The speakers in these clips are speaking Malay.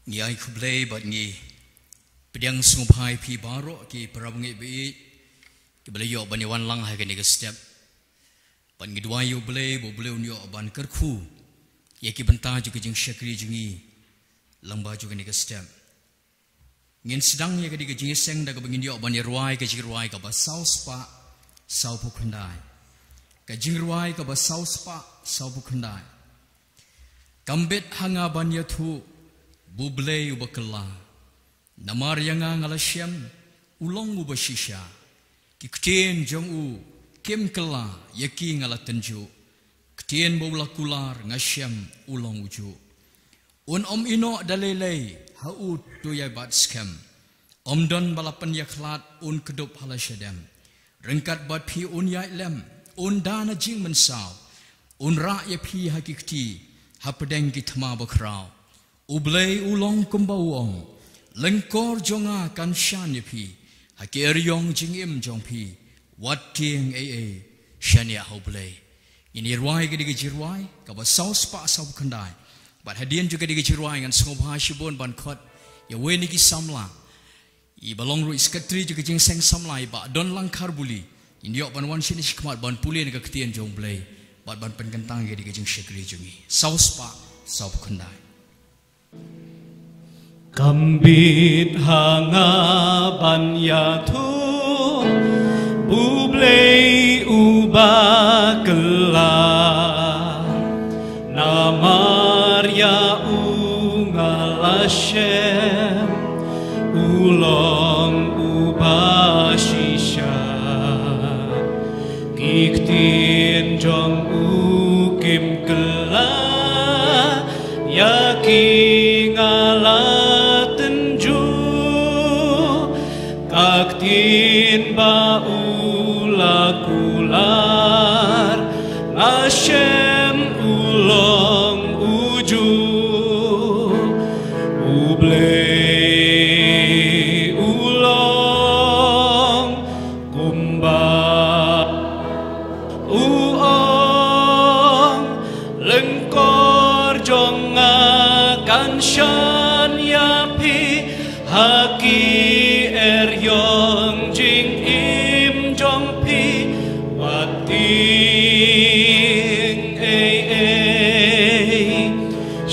ngi ai khublei bat ngi pedang sungupai pi baro ki parabngi bi ki belayo bani wan lang hai ke step ban ngi dua yo blei bo bleu nyo ban kerkhu ye ki benta ju ke jing syakri jungi lamba ju ke step ngin sedang ye ke jing seng da ke bangin yo ban ruai ke jing ruai ka ba sau spa sau pu khandai ka jing ruai ka ba sau spa sau pu khandai kambet hanga ban ya thu bublei ubakalla namar yanga ngalasyam ulong ubashisha ki ktien jong u kim kala yaki ngalatenju ktien bawla kular ngasyam ulong uju un om ino dalelei haut tu ya bat scam om don balapan yaklat un kedup halasyadam rengkat bat pi un ya lem un dana jing mensau un ra ya pi hakikti hapedeng kitma bakrau ublei ulong kumbawong lengkor jonga kan shan ya pi hakir yong jingim jong pi wat tieng shania ublei ini ruai ke digirwai ka ba saus pa sau khandai bat hadian juga digirwai ngan sngobha shibon ban khot ya weni ki samla I balong ru iskatri juga jing seng samlai ba don langkar buli indio ban wan sini khmat ban puli ne ka ktien jong blei bat ban pen kentang ge digijing shakri jungi saus pa sau khandai kambit hanga ban ya thu bublei ubakalla namar ya ungalashem ulong ubashisha kiktin jong ukim kela yaking alatenju kaktin baula kular ngashem ulong uju ublei ulong kumba uong lengkor jonga kanshan yapi haki eryong jing im jong pi wating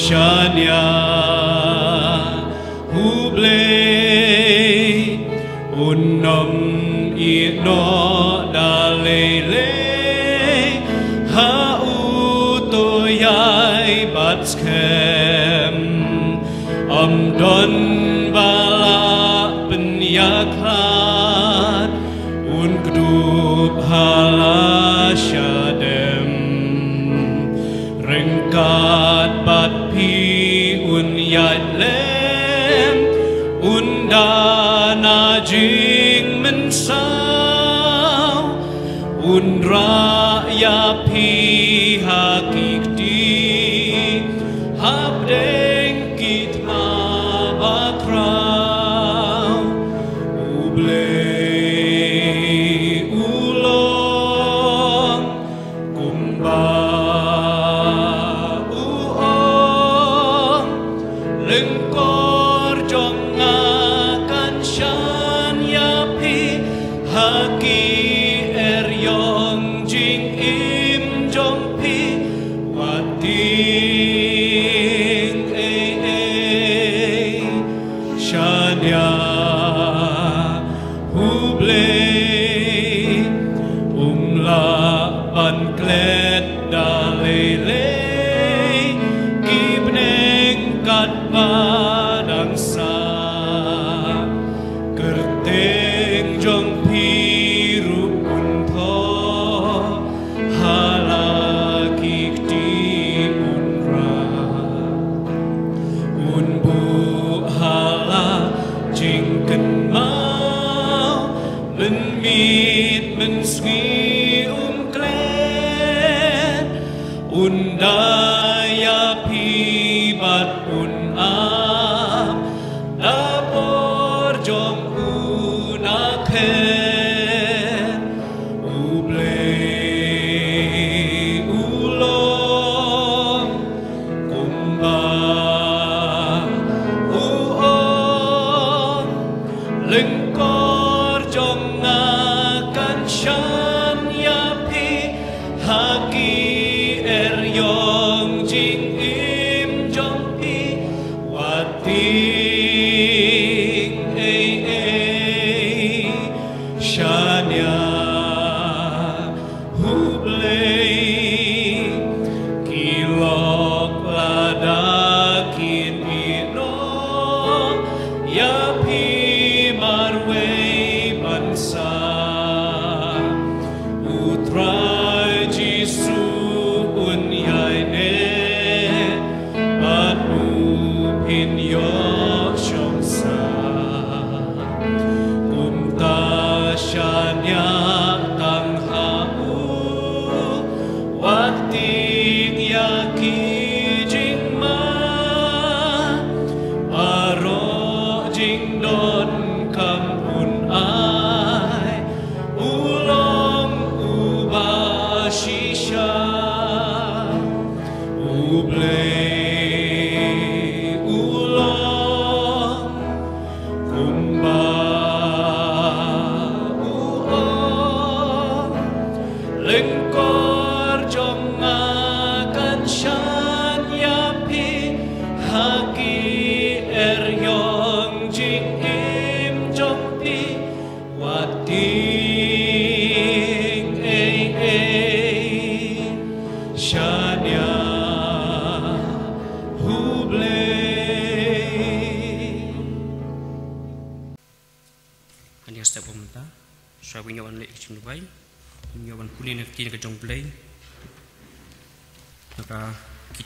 shania hublei unom ino dalele ha utoyai batskem don bala penyaklat un kedup halasyadem rengkat bat pi un yadlem un dana jing mensau un raya pi hakikti habdeng kitma bakrau ublei ulong kumba uong lengkor jonga kanshan yapi haki eryong jing im jong pi wating shania hublei umla ban klet dalele kibneng kat padang sa kerteng jong piru untho halakikti unra unbu hala jingken mau menmit menswi klen undaya pibat unam dapor jong unaken ublei ulong kumba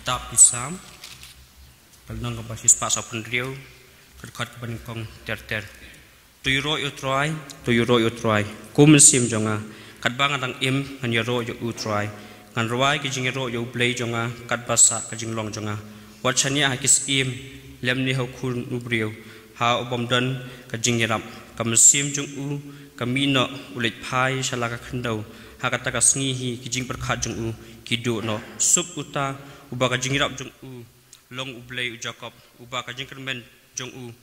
Kitab Isam Kalnang kabasis pak sa pendriau Kerkat kebaningkong ter Tuyuro utrai Kumensim jonga Kadbangan ang im Nganyaro yu utrai Nganrawai kijingiro yu blay jonga Kadbasa kajinglong jonga Wachanya hakis im Lemni haukun ubriu Ha ubamdan kajingirap Kamesim jong u Kamino ulit pai Shalaka kendau Hakataka sengihi kijing perkat jong u Kidu no Sup uta Uba kajing irap jong u long ublay u Jacob uba kajing kermen jong u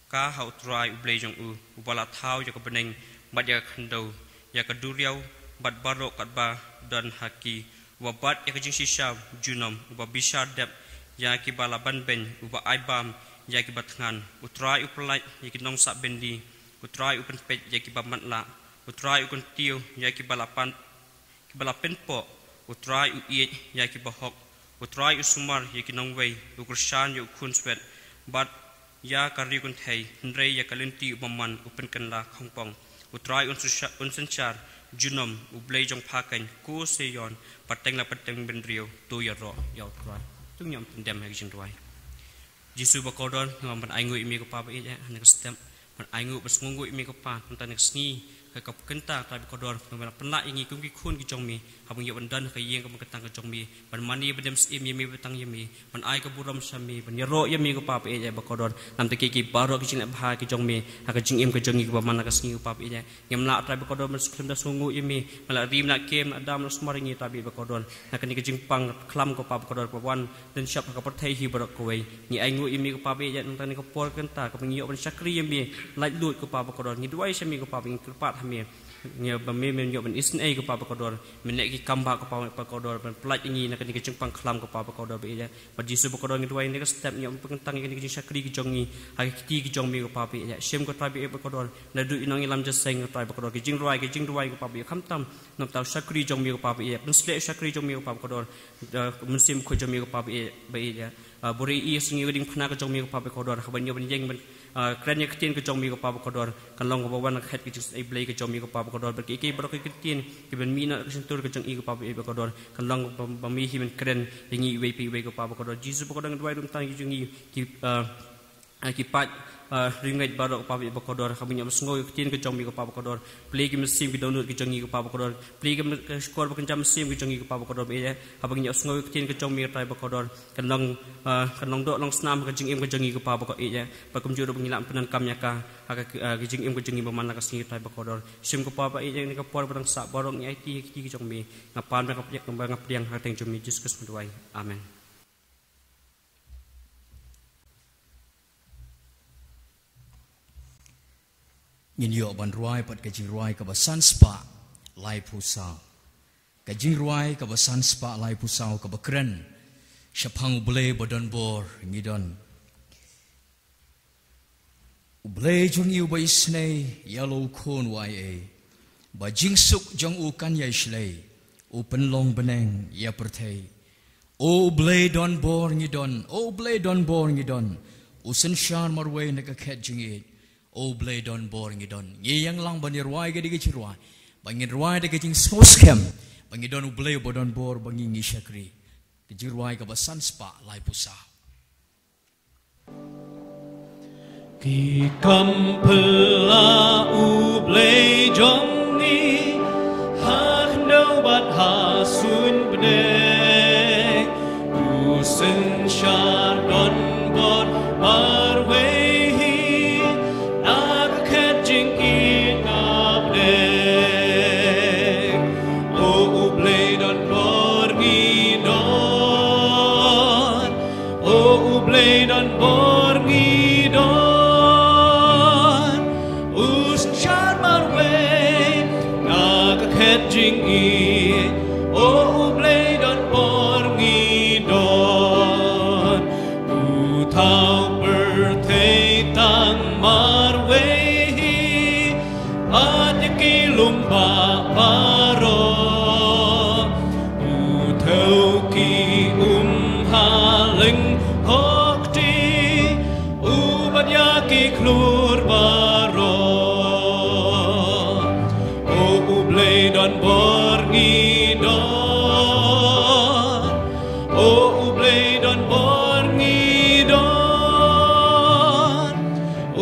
ka hau try ublay jong u uba la thau ya kebeneng bat ya khandau ya keduriau bat barok katba dan haki uba bat ya kajing sisa junom uba bisa dep ya ki bala ban ben uba aibam ya ki batngan utrai upelai ya ki nong sak bendi utrai upen pet ya ki bamat la utrai ukun tiu ya ki balapan ki balapen po utrai u iet ya ki bahok utrai usumar yaki nongway ukursan yu kun swet bat ya kari kun thei ndrei ya kalinti umaman upen kanla khongpong utrai unsanchar junom ublei jong phakan ku seyon pateng la pateng benrio tu ya ro ya utrai tung nyam tendem ha jing roi jisu bakodon ngam ban aingu imi ko pa ba ya hanek stem ban aingu basngungu imi ko pa tantak sngi ka kenta ta bakodon ngam penla ingi kum ki khun ki jongmi habung ya bandan ka yeng ka ketang ka jongmi ban mani bedem sim yemi betang yemi ban ai ka buram sami ban yaro yemi ko pa ba ya bakodon nam te ki baro ki jing bha ki jongmi ha ka jing im ka jongi ko man ka sngi ko pa ba ya ngam la ta bakodon mas klem da sungu yemi mala rim na kem adam lo smaringi ta bi bakodon ha ka ni ka jing pang klam ko pa bakodon pa wan den shap ka perthai hi barok ko wei ni aingu yemi ko pa ba ya nam ta ni ko por kenta ka pengi ban sakri yemi lai lut ko pa bakodon ni duai sami ko pa ba kerpat hami nya bami men yo ben isn ai ko pa bakodon men ki kamba ko pa bakodon ben plat ingi na ka ni ka jing pang klam ko pa bakodon ba ya ba jisu bakodon ni duai ni ka step nya pengtang ni ka sakri ki jongi ha ki ki jongmi ko pa ba ya shem ko ta bi bakodon na du inong ilam jaseng ko ta bakodon ki jing ruai ko pa ba kham tam nam ta sakri jongmi ko pa ba ya ben sle sakri jongmi ko pa bakodon men sim ko jongmi ko pa ba ya buri i singi weding phna ka jongmi ko pa bakodon ha ban yo ben jeng ben kren ya ketin ke jongmi ko pa bakodon kan long ko ban khat ki ai blai ke jongmi ko pa bakodon ber ki bro ki ketin ki ben mina ke sentur ke jong i ko pa bakodon kan long ba mi hi ben kren ingi we pi we ko pa bakodon jisu bakodon dwai dum tang ki jongi ki pat ringgit barok pa bakodon khabunya mesngoi ketin ke jongmi ko pa bakodon play ki mesim ki download ki jongi ko pa bakodon play ki skor ba kencam mesim ki jongi ko pa bakodon be ya habangnya mesngoi ketin ke jongmi tai bakodon kan long dok long snam ke jing im ke jongi ko pa bakod ya ba kumjur bengilam penan kamnya ka ke jing im ke jongi baman ka singi tai bakodon sim ko pa ya ni ka por barang sa barok ni IT ki jongmi ngapan ka pyak ngap priang ha teng jongmi Jesus menduai amen. Ngin yo ban ruai pat kajing ruai ka basan spa lai pusau kajing ruai ka basan spa lai pusau ka bakren syapang ble badan bor ngidon Ublay jong yu ba isnay yellow kon ya ba jingsuk jong u kan ya shlay u penlong beneng ya pertay o ublay don bor ngidon o ublay don bor ngidon usen shan marway nagakhet jingit o ublay don bor ngidon yang lang banirway gadi gachirway bangin rway de gajing soskem bangidon ublay bodon bor bangin ngishakri gajirway ka basan spa lai pusa Ki kampela ublay jong ni hak no bat hasun bne usen shar don bot marway nak khetjing inabne o ublay don bor ngidon o ublay don bor ngidon jing i o ublay don bor ngidon u thao berthei tang marway at ki lumba paro u thau ki haling hokti u badya ki klur baro don bor ngidon o ublay don bor ngidon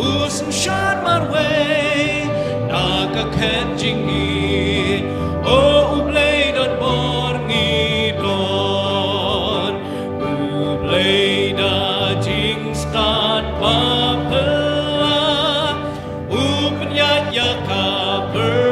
usn shan marway nakakhet jingi o ublay don bor ngidon ublay da jing stat papela upnyat yakaber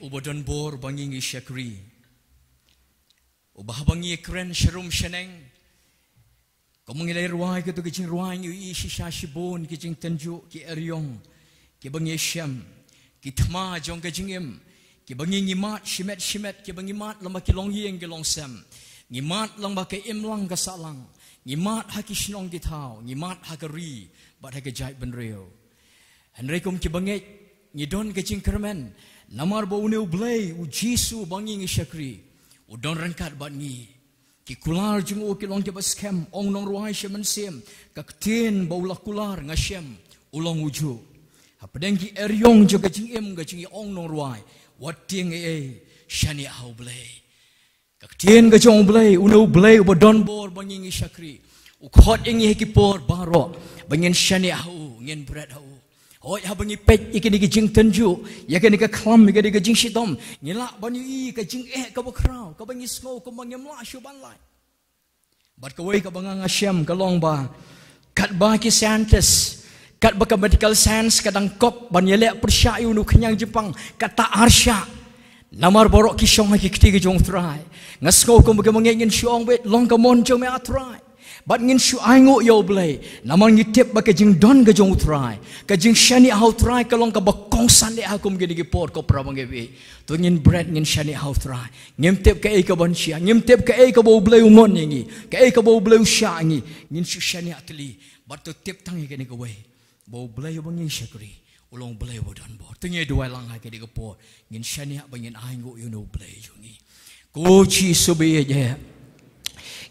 Ubodon bor banging ishakri ubahabangi kren sharum sheneng komungilai ruai ke tu kicing ruai yu ishi shashibon kicing tenju ki eryong ki bangi shem ki thma jong kicing em ki bangi ngimat shimet ki bangi mat lamba ki long yeng ki long sem ngimat lamba ke em lang ka salang ngimat haki shnong ki thau ngimat hakari bat haki jai benreo henrekum ki bangi ngidon kicing kermen namar ba une ublay u jisu bangi ngi shakri u don rangkat bat ngi ki kular jung o kilong ke baskem ong nong ruai shemen sem ka kten ba ulah kular ngashem ulong uju hapadeng ki eryong jo ka jing em ga jing ong nong ruai wat tieng e shani au blay Kaktian ka jong blay uno blay uba don bor banging Shakri ukhot ingi hekipor baro bangin shani hau ngin bread hau hoi habangi pet ikini ka jing tenju yakini ka klam ikini ka jing shitom ngila banyi ka jing ka bakraw ka bangi snow ka bangi mla shuban lai bat ka wei ka banganga syam ka long ba kat ba ki scientist kat ba ka medical science kadang kop ban yele persya unu kenyang Jepang kata arsya namar borok ki syong ki ketiga jong try ngasko ko ba mangengin syong bet long ka mon jong me atry bat ngin syu aingo yo blay namar ngitip ba ka jing don ka jong try ka jing shani how try ka long ka ba kongsan le akum gidi ki por ko pra bange be to ngin bread ngin shani how try ngim tip ka e ka ban sia ngim tip ka e ka bo blay ngon ngi ka e ka bo blay sha ngi ngin syu shani atli bat to tip tang ke ni ka we bo blay bangi Shakri ulong blay bo don bo tengi dua lang ha ke di ka por ngin shani bangin aingo you know blay jungi ko chi subi je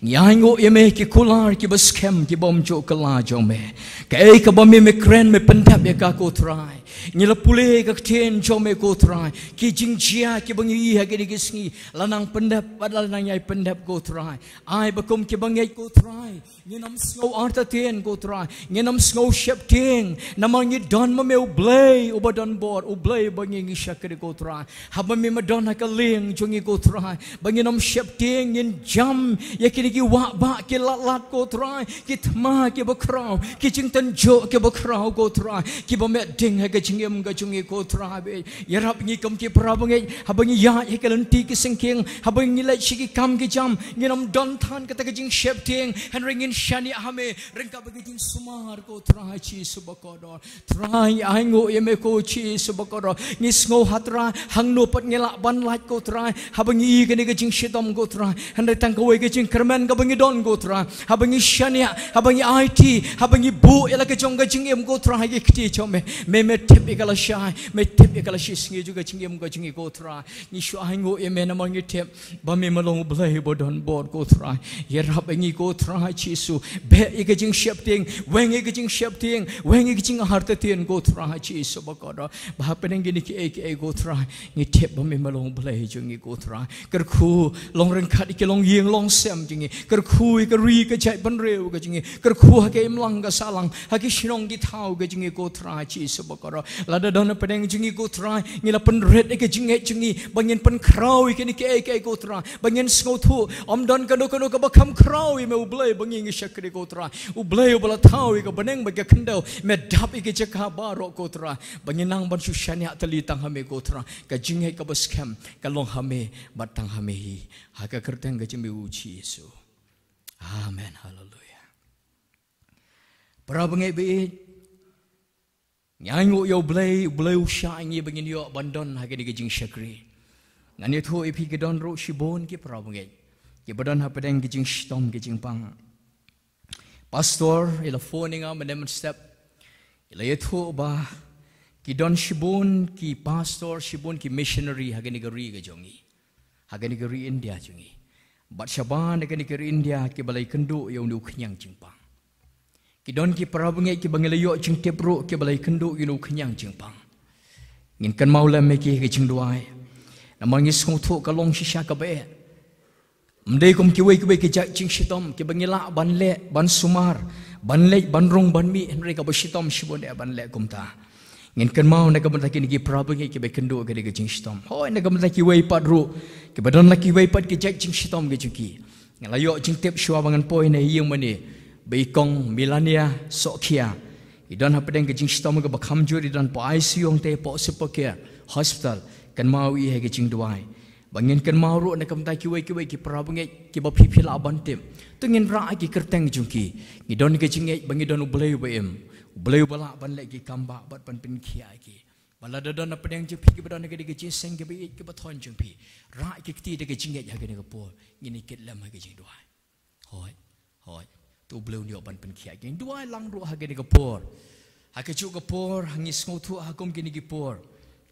Nyango yeme ki kular ki baskem ki bom jo kala jo me kai ka bom me kren me pendap ya ka ko try ngila pule ka ten jo me ko try ki jingjia ki bangi ha ki gisngi lanang pendap padal nang yai pendap ko try ai bakum ki bangi ko try nginam snow arta ten ko try nginam snow shep ting namang ni don ma me blay u badon bor u blay bangi ngi shakri ko try haba me madon ha ka ling jongi ko try bangi nam shep ting ngin jam ya ki ki wak bak ki lat ko try ki thma ki bakraw ki jing tan jo ki bakraw ko try ki ba me ding ha ka jingem ga jungi ko try be yarap ngi kam ki prabangi habangi ya he ka lenti ki singking habangi lai shi ki kam ki jam nginam don than ka ta ka jing shep ting han ringin shani hame ring ka ba jing sumar ko try chi subakodor try aingo yeme ko chi subakodor ngi sngo hatra hangno pat ngela ban lait ko try habangi ka ni ka jing shitom ko try han tang ko we ka jing kerman habangi don go tra habangi shania habangi IT habangi bu ela ke jong ga jingem go tra ge kti chome me tip ikala shai me tip ikala shisngi juga jingem ga jingi go tra ni shu aingo e me namang ni tip ba me malong blai bo don bor go tra yer habangi go tra chi su be ige jing shepting weng ige jing shepting weng ige jing harta tien go tra chi su ba ko do ba peneng gi ni ki go tra ni tip ba me malong blai jingi go tra ker khu long ren khat ki long yeng long sem jingi ker khu ka ri ka chai ban reu ka jingi ker khu ha ke imlang ka salang ha ki shinong gi thau ka jingi ko tra chi su ba ko la da don peneng jingi ko tra ngi la pen red ke jingi bangin pen krau ke ni ke ko tra bangin sngo thu om don ka no ka ba kham krau me u blai bangi ngi shakri ko tra u blai u bala thau ka baneng ba ka khndau me dap ke chaka ba ro ko tra bangin nang ban su shania tali tang ha me ko tra ka jingi ka bas kham ka long ha me batang ha me hi ha ka kerteng ka jimbi u chi Yesu. Amen, hallelujah. Prabangai be nyango yo blay usha ngi bangin yo bandon ha ke jing Shakri. Ngani tho epi ke don ro shibon ki prabangai. Ki badon ha pedeng ke jing stom ke jing pang. Pastor ila phoning am and step ila yetho ba ki don shibon ki pastor shibon ki missionary ha ke gari ke jongi. Ha ke gari India jongi. Bat Shaban dengan negeri India ke balai kenduk yang nu kenyang jingpang. Ki don ki parabangai ki bangilayo jing tepro ke balai kenduk yang nu kenyang jingpang. Ngin kan maula me ki jing duai. Namang ngis nguthu ka long shisha ka be. Mdei kum ki wei ki jak jing shitom ki bangila ban le ban sumar ban le ban rong ban mi henry ka shitom shibon e ban le kum ta. Ngin kan mau na kaban laki nigi prabangai ki be kendo ke de jing shitom hoi na kaban laki wei padru ki badon laki wei pad ki jak jing shitom ge juki ngalayo jing tep shua bangan poi na yeng mani be kong milania sokia idon ha pedeng ke jing shitom ge bakham juri dan po ICU ong te po sepokea hospital kan mau i he ge jing duai bangin kan mau ro na kaban laki wei ki prabangai ki ba phipil aban tem tungin ra ki kerteng juki idon ge jing e bangi don ublei bem Beliau balak ban lagi kamba bat ban pen kia ki. Bala dadon apa yang jepi ki badon ke jing seng ke bi ke bathon jengpi. Ra ki kti de ke jinget ha ke ne pol. Ngini ket lam ha ke jing duai. Hoi. Tu beliau ni ban pen kia ki. Duai lang ro ha ke ne pol. Ha ke chu ke pol hangis ngotu ha kom ki ni ki pol.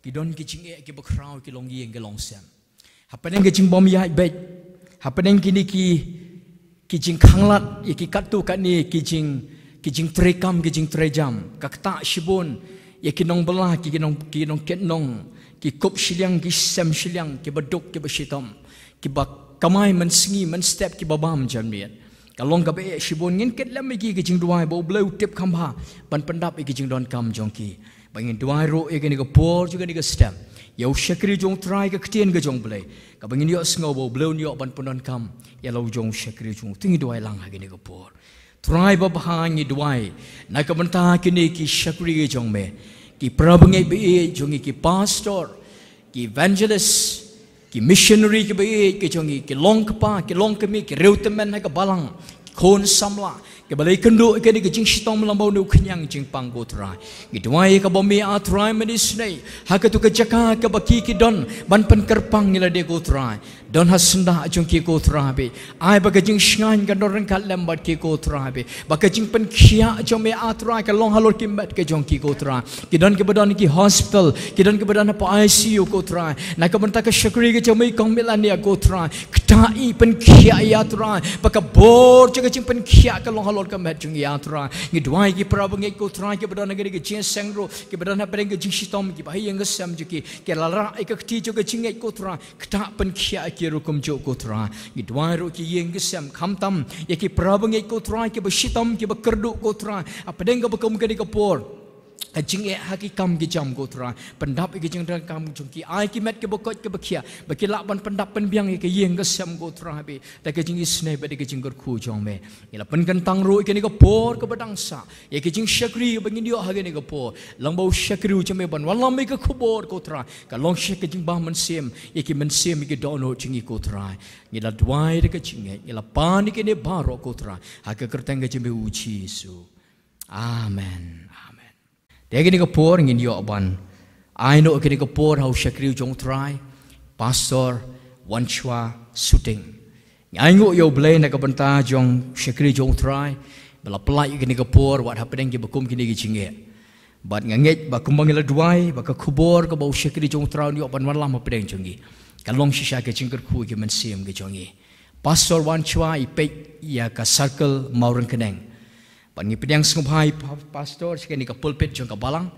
Ki don ki jinget ki bakrau ki long yeng ke long sem. Ha peneng ke jing bom ya bet. Ha peneng ki ni ki jing khanglat ki katu kat ni ki jing trekam ki jing trejam kakta shibon ya ki nong belah ki nong ket nong ki kop shiliang ki sem shiliang ki baduk ki bashitom ki bak kamai man singi man step ki babam jamniat kalong ka be shibon ngin ket lam ki jing duai bo bleu tip khamba ban pandap ki jing don kam jongki bangin duai ro e ni ka por juga ni ka step yau syakri jong try ka ktien ka jong blai ka bangin yo sngo bo bleu ni ban pandon kam ya lo jong syakri jong tingi duai lang ha ni ka por try ba bahangi duai na ka banta kini ki syakri ki jong me ki prabangai be jong ki pastor ki evangelist ki missionary ki baik ki jongi ki long kapa ki long kami ki reutemen ha ka balang kon samla ke balai kendo ke ni ke jing sitom lambau nu kenyang jing panggo trai ki duai ka bomi a trai medis nei ha ka tu ka jaka ka baki ki don ban pen kerpang ni la de go trai don ha senda jong ki go trai be ai ba ka jing shngan ka don ka lembat ki go trai be ba ka jing pen khia jong me a trai ka long halor ki met ke jong ki go trai ki don ke badon ki hospital ki don ke badon pa ICU go trai na ka banta ka syakri ke jong me kong melania go trai ktai pen khia ya trai ba ka bor jing pen khia ka long halor ka met jong ya trai ni duai ki prabang ke go trai ke badon ke jing sengro ke badon ha pen ke jing sitom ki ba yang ke sam ki ke lara ke kti jo ke jing ko trai kta pen khia ki rukum jo ko trai ni duai ro ki yang ke sam kham tam ye ki prabang ko trai ke ba sitom ki ba kerdu ko trai apa deng ke bekum ke ke por jing haki kam ki jam go trai pendap ki jing dang kam jong ki ai ki met ke bokot ke bakia bakila ban pendap pen biang ke yeng ke sam go trai be ta ke jing isne be ke jing gur khu jong me ila pen kan tang ro ke ni ko por ke badang sa ye ke jing syakri bangin dio ha ke ni ko por lang bau syakri u me ban walam me ke khubor ko trai ka long syek ke jing ba man sem ye ki man sem ke dono jing ko trai ila dwai de ke jing ila pan ke ne baro ko trai ha ke kerteng ke jing be u Yesu amen. Dagi ni kapor ngin yo ban, I know kini kapor how syakri jong try, pastor Wanchua Suting. I know yo blay na kabanta jong syakri jong try, bala pelai kini kapor what happening ki bakum kini gicingge. But nganget ba kumbang ila duai ba ka kubor ka bau syakri jong try yo ban malam happening jongi. Kalong shisha ke cingker ku ki mensim ke jongi. Pastor Wanchua ipek ya ka circle Mauren Keneng. Pan ngi pedang sngubhai pastor sekali ka pulpit jong ka balang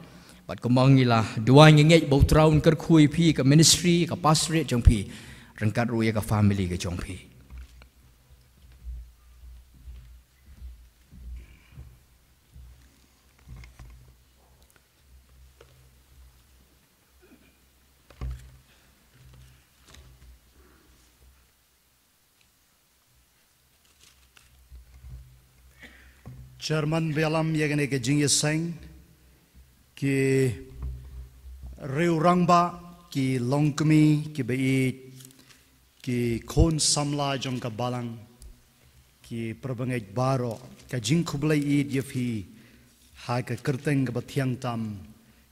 pat kumang ila dua ngengej bau traun ker khui pi ka ministry ka pastorate jong pi rengkat ru ya ka family ke jong pi Chairman Belam yagane ke jingye sang ki reurangba ki longkmi ki beit ki kon samla jong ka balang ki prabangej baro ka jingkhublai id yefi ha ka kerteng ka bathiang tam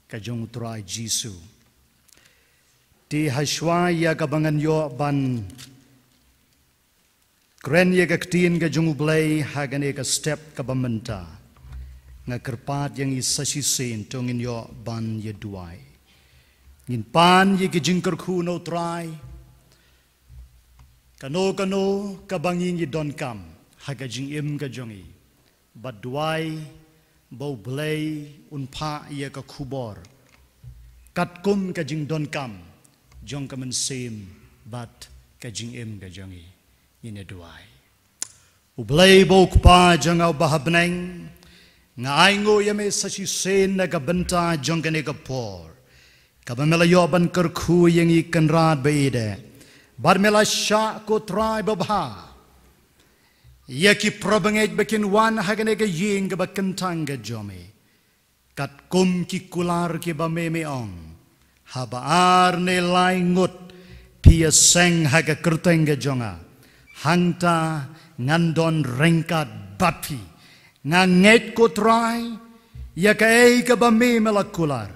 ka jong trai Jisu ti hashwa ya ka bangan yo ban Kren ye ka ktiin ka jung blay hagane ka step ka bamenta nga kerpat yang isashi sin tongin yo ban ye duai ngin pan ye ki jingker khu no try kano ka bangin ye don kam haga jing im ka jongi but duai bo blay unpa ye ka khubor kat kum ka jing don kam jong ka man sim but ka jing im ka jongi ine duai ublay bo kpa jangau bahabneng ngai ngo yame sashi sen na ka benta jongane ka por ka bamela yoban kar khu yengi kanrad beide bar mela sha ko trai babha yaki probangej bekin wan hagane ka ying ka bakantang ka jome kat kum ki kular ki bameme ong habaar ne laingut pia seng haga kerteng ka jonga hangta ngandon rengkat bapi nganget ko try ya kai ka ba me melakular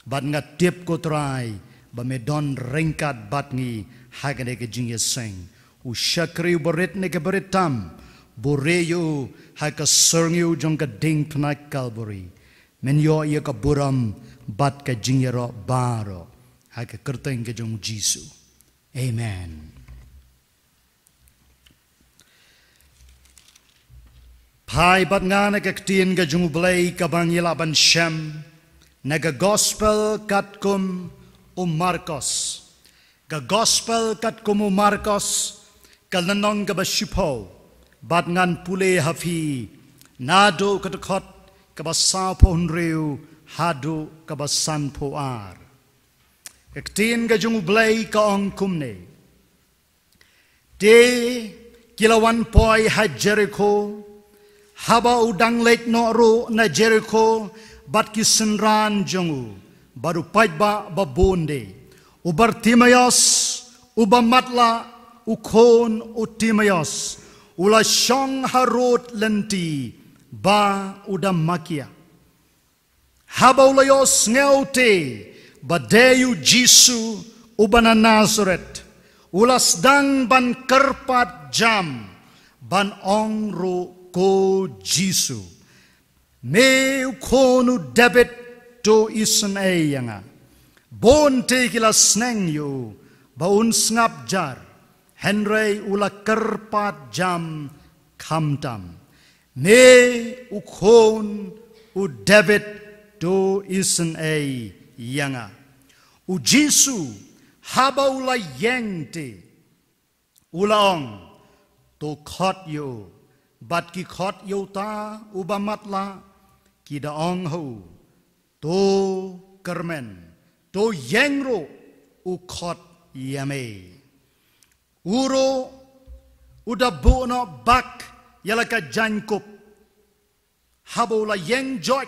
bat ngatip ko try ba me don rengkat batngi hagane ke jingye seng u shakri boret ne ke beretam boreyo ha ka serngyu jong ka ding pnak kalbori men yo ya ka buram bat ka jingye ro baro ha ka kerteng ke jong Jisu amen. Hai bat nga nagaktiin ka jung blay kabang yilaban shem naga gospel katkum Marcos. Ga gospel katkum Marcos kalnanong kabashipo bat ngan pule hafi nado katukot kabasa pohonreu hado kabasan poar ektin gajung blay kaong kumne de kilawan poi ha Jericho haba udang lek noro na Jericho bat kisenran jongu baru pajba babonde ubar Timayos ubamatla ukon utimayos ula syong harut lenti ba udam makia haba ulayos ngeute badeyu Jisu ubana Nazaret ulas dang ban kerpat jam ban ongro ko Jisu me ukonu debit to isen eyanga bon te kila sneng yo baun ngap jar Henry ula kerpat jam kamtam me ukon u David do isen ei yanga u Jisu haba ula yengte ula ong to khot yo bat ki khot yo ta ubamatla ki da ong ho to kermen to yengro u khot yame uro uda bono bak yalaka jankup habola yeng joy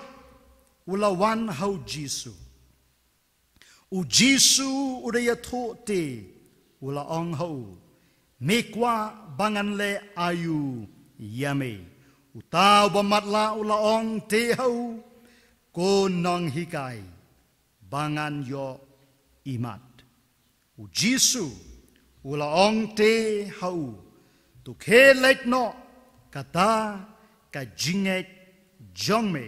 ula wan hau Jisu u Jisu uda yathote ula ong hau mekwa bangan le ayu yame utau bamatla ula ong te hau ko nong hikai bangan yo imat u Jisu ula ong te hau tu khe lek no kata ka jingek jongme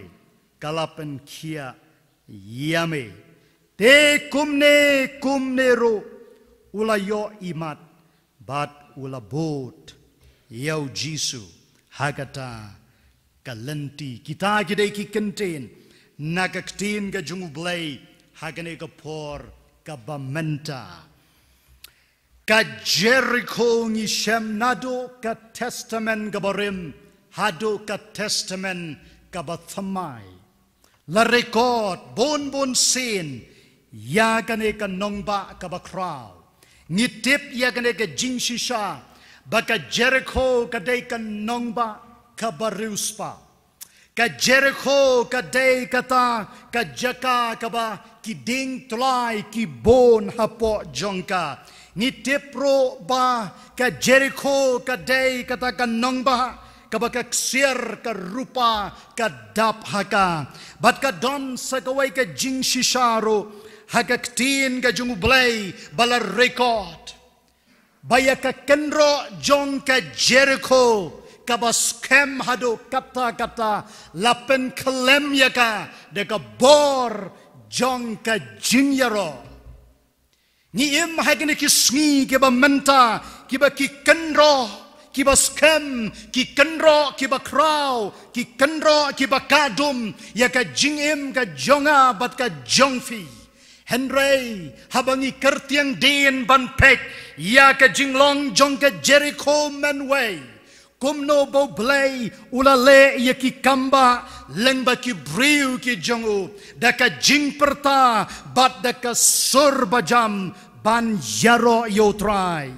kalapen kia yame te kumne ro ula yo imat bat ula bot yau Jisu hagata kalenti kita gidei ki kenten nagaktin ga jungu blay hagane ka por ka bamenta ka Jericho ni shem nado ka testament ka barim hado ka testament ka bathamai la record bon sin ya gane ka nongba ka bakraw ngitip ya gane ka jingshisha baka Jericho ka day ka nongba ka bariuspa ka Jericho ka day kata ka jaka ka ba ki ding tulay ki bon hapo jongka ni tepro ba ka Jericho ka day kata ka nongba ka ba ka ksir ka rupa ka dap haka bat ka don sa kaway ka jing shisharo haka ktin ka jungublay bala record baya ka kenro jong ka Jericho kabas kem hado kata lapen kelem yaka deka bor jong ka jingyaro ni im hagene ki sngi ke ba menta ki ba ki kenro ki ba skem ki kenro ki ba kraw ki kenro ki ba kadum yaka jingim ka jonga bat ka jongfi Henry habangi kertiang den ban pek yaka jinglong jong ka Jericho manway kumno bo blay ulale yaki kamba lengba ki briu ki jongu daka jing perta bat daka sur bajam ban yaro yotrai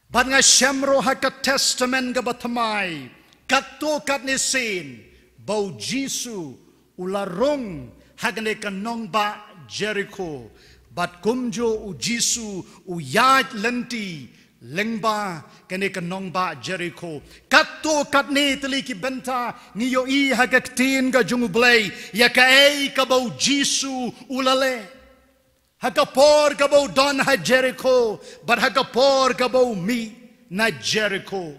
ban nga shamro haka testament ga batamai katto katnesin bo Jisu ularong hagane kanong ba Jericho bat kumjo u Jisu u yaj lenti lengba kene kanong ba Jericho katto katne tali ki benta niyo i hagaktin ga jungublay yaka ei kabaw Jisu ulale hakapor kabaw don ha Jericho but hakapor kabaw mi na Jericho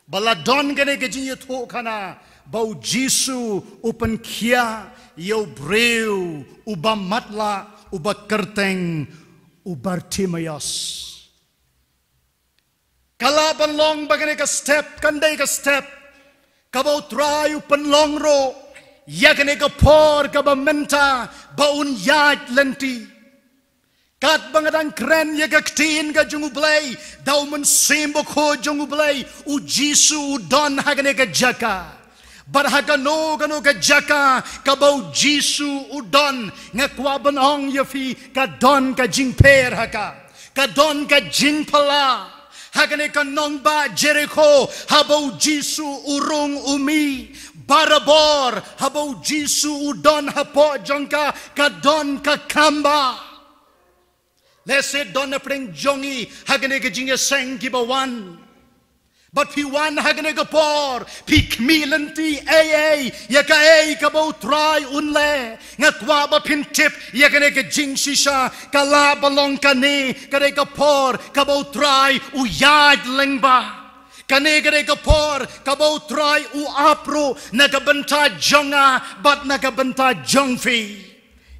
bala don kene gajin yatho kana baw Jisu upan kia yo breu uba matla uba kerteng ubar Timayos kalaban long bagane ka step kanday ka step kabaw trayu panlong ro yagane ka por kaba menta baun yaj lenti kat bangadang kren ya ka ktin ka jungu blay daw man simbo ko jungu blay u Jisu don hagane ka jaka barhagano gano ka jaka kabau Jisu udon nga kwaban ong yafi ka don ka jingper haka ka don ka jingpala hagane ka nongba Jericho habau Jisu urung umi barabor habau Jisu udon hapo jongka ka don ka kamba lese don apreng jongi hagane ka jingya seng kibawan but pi wan hagane ka por pi kmilanti yaka kabau try unle nga kwa ba pintip yakane ka jing shisha kala balong kane kare ka por kabau try uyad lengba kane kare ka por kabau try u apro nagabanta jonga but nagabanta jongfi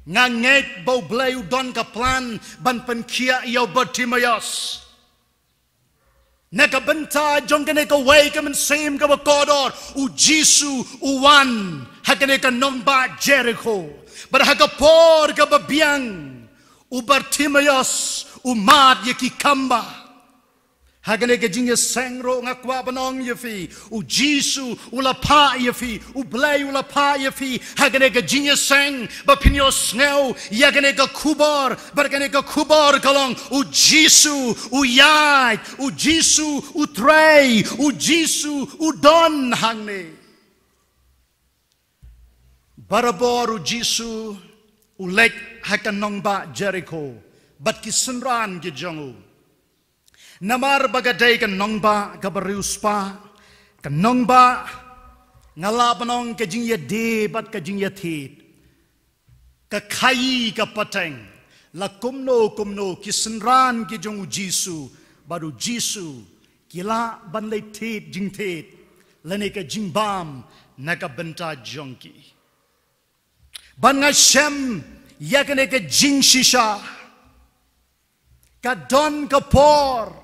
ngangek bau blay don ka plan ban penkia yaw Bartimayos nagabanta jong kane ka way ka man same ka kodor u Jisu uwan hakane ka nongba Jericho but hagapor ka babiang u Bartimayos umad yaki kamba hagane ka jingya sengro nga kwa banong yafi u Jisu ulapa yafi u blay ulapa yafi hagane ka jingya seng bapinyo sneo yagane ka kubar bargane ka kubar kalong u Jisu uyay u Jisu utray u Jisu udon hangne barabor u Jisu ulek hakanong ba Jericho bat kisenran gijongu namar bagaday kan nongba kabariuspa kan nongba ngalabanong kajingya debat kajingya thit kakai kapateng la kumno kisenran ki jong Jisu baru Jisu kila banlay thit jing thit lane ka jingbam nakabenta jongki ban nga shem yakane ka jing shisha ka don ka por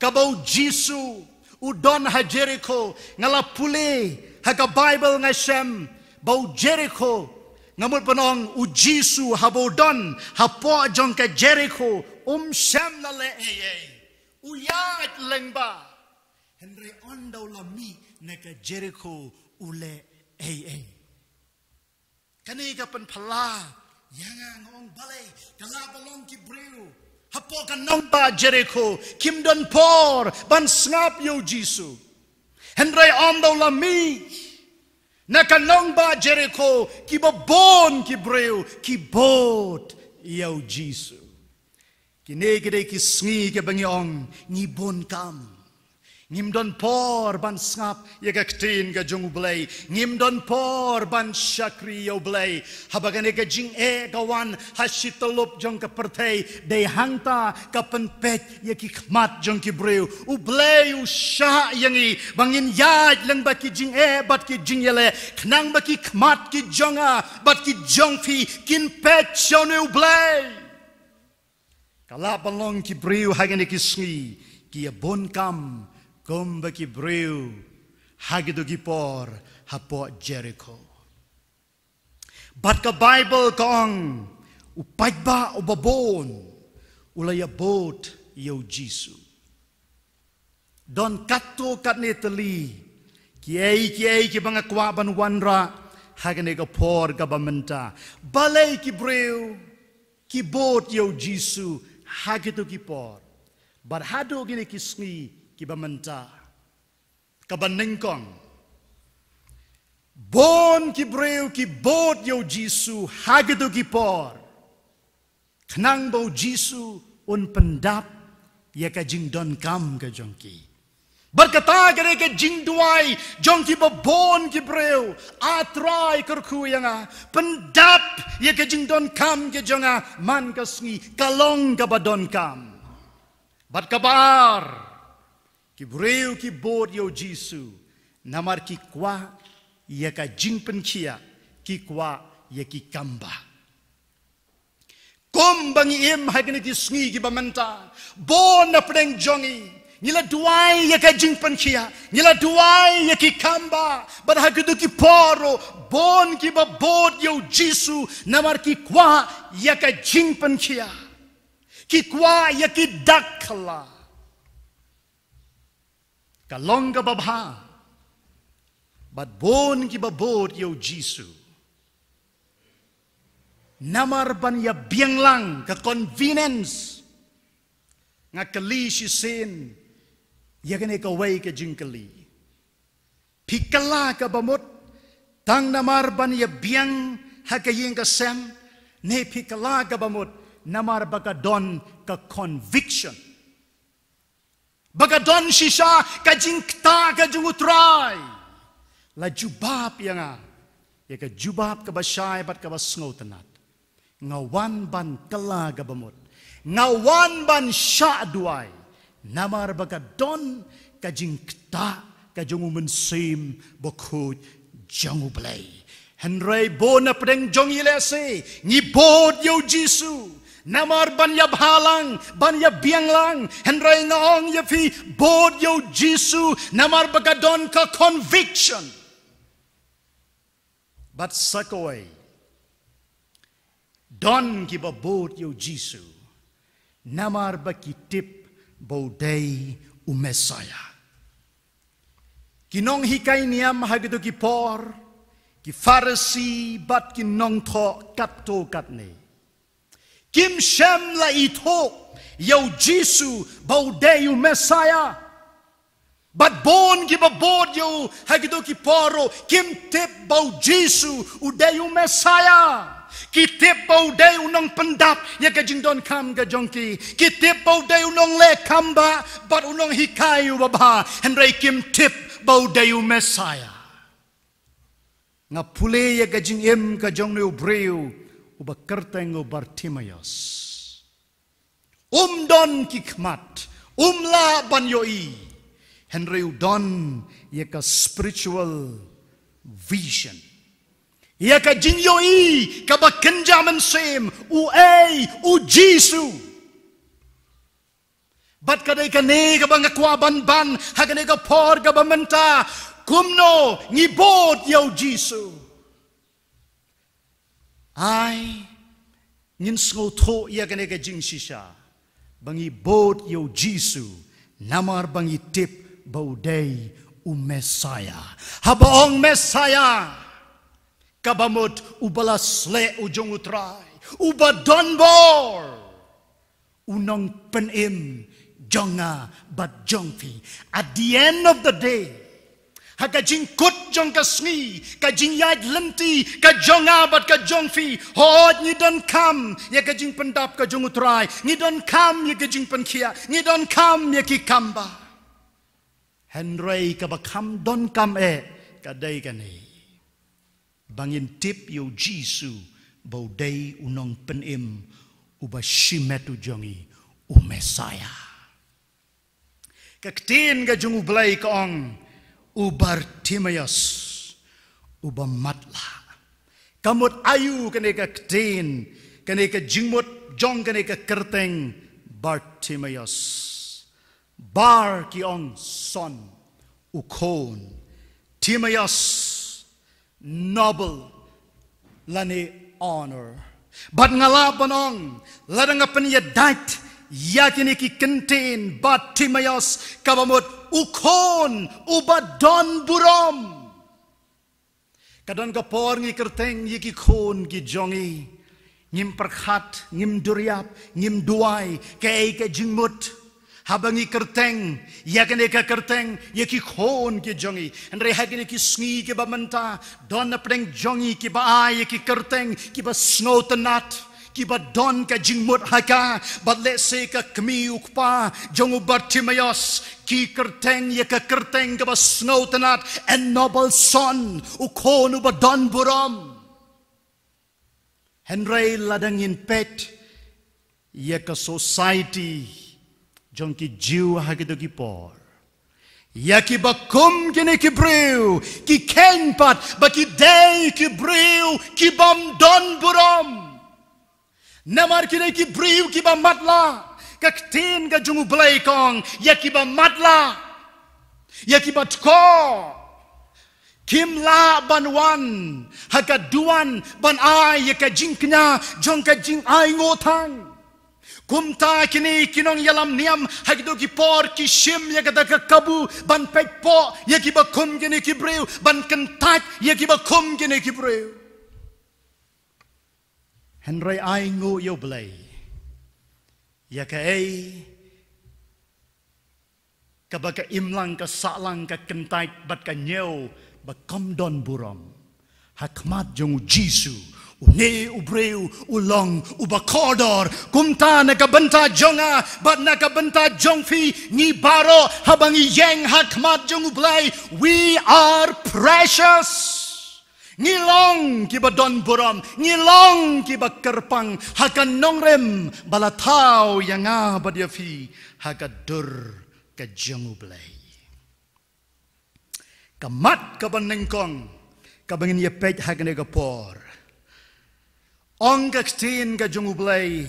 kabau Jisu udon ha Jericho ngalapule haga Bible nga shem bau Jericho ngamul panong u Jisu habau don hapo jong ka Jericho shem lale uyat lengba henry ondaw lami na ka Jericho ule kani ka panpala yanga ngong balay kalabalong kibreu hapo ka nongba Jericho kim don por ban ngap yo Jisu henry ondaw lami na ka nongba Jericho kibabon kibreu kibot yo Jisu kinegede kisngi ke bangyong ngibon kam ngimdon por ban ngap yagaktin ka jong blay ngimdon por ban shakri yo blay habagane ka jing kawan hasitolop jong ka pertay de hangta ka penpet yakikmat jong ki breu u blay u sha yangi bangin yaj lang ba ki jing bat ki jing yele knang ba ki kmat ki jonga bat ki jong fi kin pet shone u blay kala balong ki breu hagane ki sngi ki bon kam Komba ki breu hagido ki por hapo Jericho. But ka Bible kong upajba o babon ulaya bot yo Jisu. Don kato kat netali kiai ki banga kwaban wanra hagane ka por ka bamenta. Balay ki breu ki bot yo Jisu hagido ki por. But hado gini kisni kibamenta kabanengkong bon kibreu ki bot yo Jisu hagido ki por knang bo Jisu un pendap ya ka jing don kam ka jongki berkata gere ka jing duai jongki bon kibreu atrai kerku yanga pendap ya ka jing don kam ka jonga man ka sngi kalong ka badon kam bat kabar kibreu ki bod yo Jisu namar ki kwa ya ka jingpen kia ki kwa ya ki kamba kom bangi im hagene ki sngi ki bamenta bon na preng jongi nila duai ya ka jingpen kia nila duai ya ki kamba bar hagudu ki poro bon ki ba bod yo Jisu namar ki kwa ya ka jingpen kia ki kwa ya ki dakla kalong ka babha bat bon ki babot yo Jisu namar ban ya bianglang ka convenience nga kali si sin ya kene ka way ka jingkali pikala ka bamot tang namar ban ya biang hakayeng ka sem ne pikala ka bamot namar baka don ka conviction baka don shisha ka jingkta ka jungutray la jubab ya nga ya ka jubab ka basyay bat ka basngotanat ngawan ban kala ka bamot ngawan ban sya duay namar baka don ka jingkta ka jungumensim bokut jangublay Henry bona pedeng jong ilese ni bod yo Jisu namar ban ya bhalang ban ya bianglang Henry ngaong ya fi bod yo Jisu namar baka don ka conviction but sakoi don ki ba bod yo Jisu namar baki tip bodai umesaya kinong hikay niyam hagito ki por ki Pharisee bat kinong to katto katne kim shem la ito yo Jisu bodai umesaya but bon ki ba bod yo hagito ki poro kim tip bo Jisu udai umesaya kitip bau day unong pendap ya kajing don kam ka jongki kitip bau day unong le kamba but unong hikayu baba henry kim tip bau day Messiah nga pule ya kajing em ka jong ne ubreu uba kerteng Bartimaeus don kikmat la ban yoi henry udon ya ka spiritual vision ya ka jingyoi ka bakenjaman sem u Jisu bat kadai ka ne ka bangakwa ban hagane ka por ka bamenta kumno ngibot yo Jisu ai ngin sngo tho ya ka ne ka jingshisha bangi bot yo Jisu namar bangi tip baudai Messiah habaong Messiah kabamot ubalas le ujong utray ubadonbor unong penim jonga bat jongfi at the end of the day hakajing kut jong kasngi kajing yad lenti ka jonga bat ka jongfi hod ni don kam ya kajing pendap ka jong utray ni don kam ya kajing penkia ni don kam ya ki kamba henry ka bakam don kam kadai kani bangin tip yo Jisu baudai unong penim uba shimetu jongi Messiah kaktin ga jungu blay kaong Bartimaeus uba matla kamut ayu kane kaktin kane ka jingmut jong kane ka kerteng Bartimaeus bar kiong son ukon Timaeus noble lani honor but ngalapanong ladang apan ya dait yakini ki contain Bartimaeus kabamot ukon ubadon burom kadon kapor ngi kerteng yiki kon ki jongi ngim perkhat ngim duryap ngim duai kay ka jingmut habangi kerteng yakane ka kerteng yaki khon ki jongi andre hagine ki sngi ki bamanta don na preng jongi ki ba ay ki kerteng ki ba snotanat ki ba don ka jingmut haka but let's say ka kmi ukpa jongu Bartimaeus ki kerteng yaka kerteng ka ba snotanat and noble son ukon ba don buram henry ladangin pet yaka society jongki jiu hagito ki por yaki bakum kini ki breu ki kenpat baki day ki breu ki bam don burom namar kini ki breu ki bam matla kaktin ka jungu blay kong yaki bam matla yaki batko kim la banwan hakaduan ban ay yaka jingknya jong ka jing ay ngotang Kumta kini kinong yalam niam hagdo ki por ki shim ya kata ka kabu ban pekpo ya ki bakum kini ki breu ban kentat ya ki bakum kini ki breu. Henry ai ngu yo blay ya ka ei ka baka imlang ka salang ka kentat bat ka nyeu bakom don buram hakmat jong Jisu ne ubreu ulong ubakodor kumta nakabenta jonga bat nakabenta jongfi ni baro habang yeng hakmat jong ublay we are precious ngilong kiba don buram ngilong kiba kerpang hakan nongrem balatau yanga badiafi hakadur ka jong ublay kamat kaban nengkong kabangin yepet hakan egapor Ongaktin ka jong ublay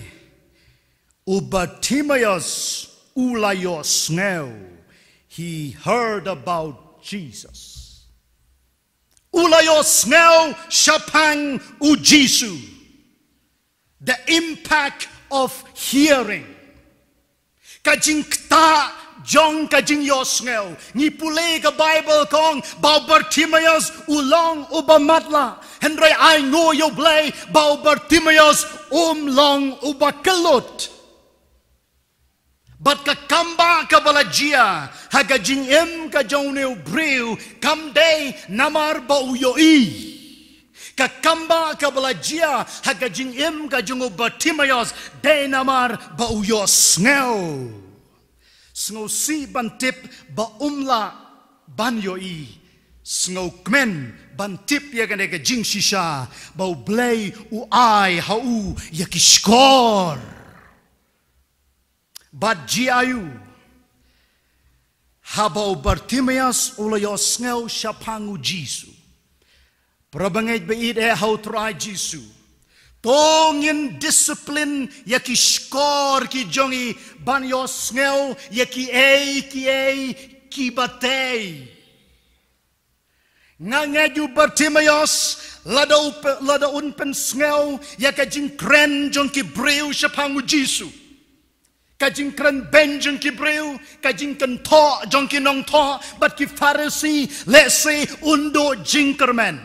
Bartimaeus ulayos ngeu. He heard about Jesus. Ulayos ngeu syapang u Jisu. The impact of hearing. Kajing kta jong kajing yos ngeu. Ngipule ka Bible kong bau Bartimaeus ulong ubamatla. Henry I know you blay bau Bartimaeus long ubakelot. But kakamba kabalajia hagajing em kajoneu breu kamday namar bau yoi. Kakamba kabalajia hagajing em kajongo Bartimaeus day namar bau yos ngeu. Sngo si bantip ba ban yoi. Sngo kmen bantip ya gane ka jing shisha bau blay u ai hau ya kishkor bad jiayu habau Bartimaeus ulayos ngeu syapangu Jisu prabangait bait hau try Jisu tongin disiplin ya kishkor ki jongi ban yos ngeu ya ki ki batei ngangaju Bartimaeus lada unpen ngeu ya kajing kren jong ki breu syapangu Jisu kajing kren ben jong ki breu kajing ken to jong ki nong to bat ki Pharisee let's say undo jingkerman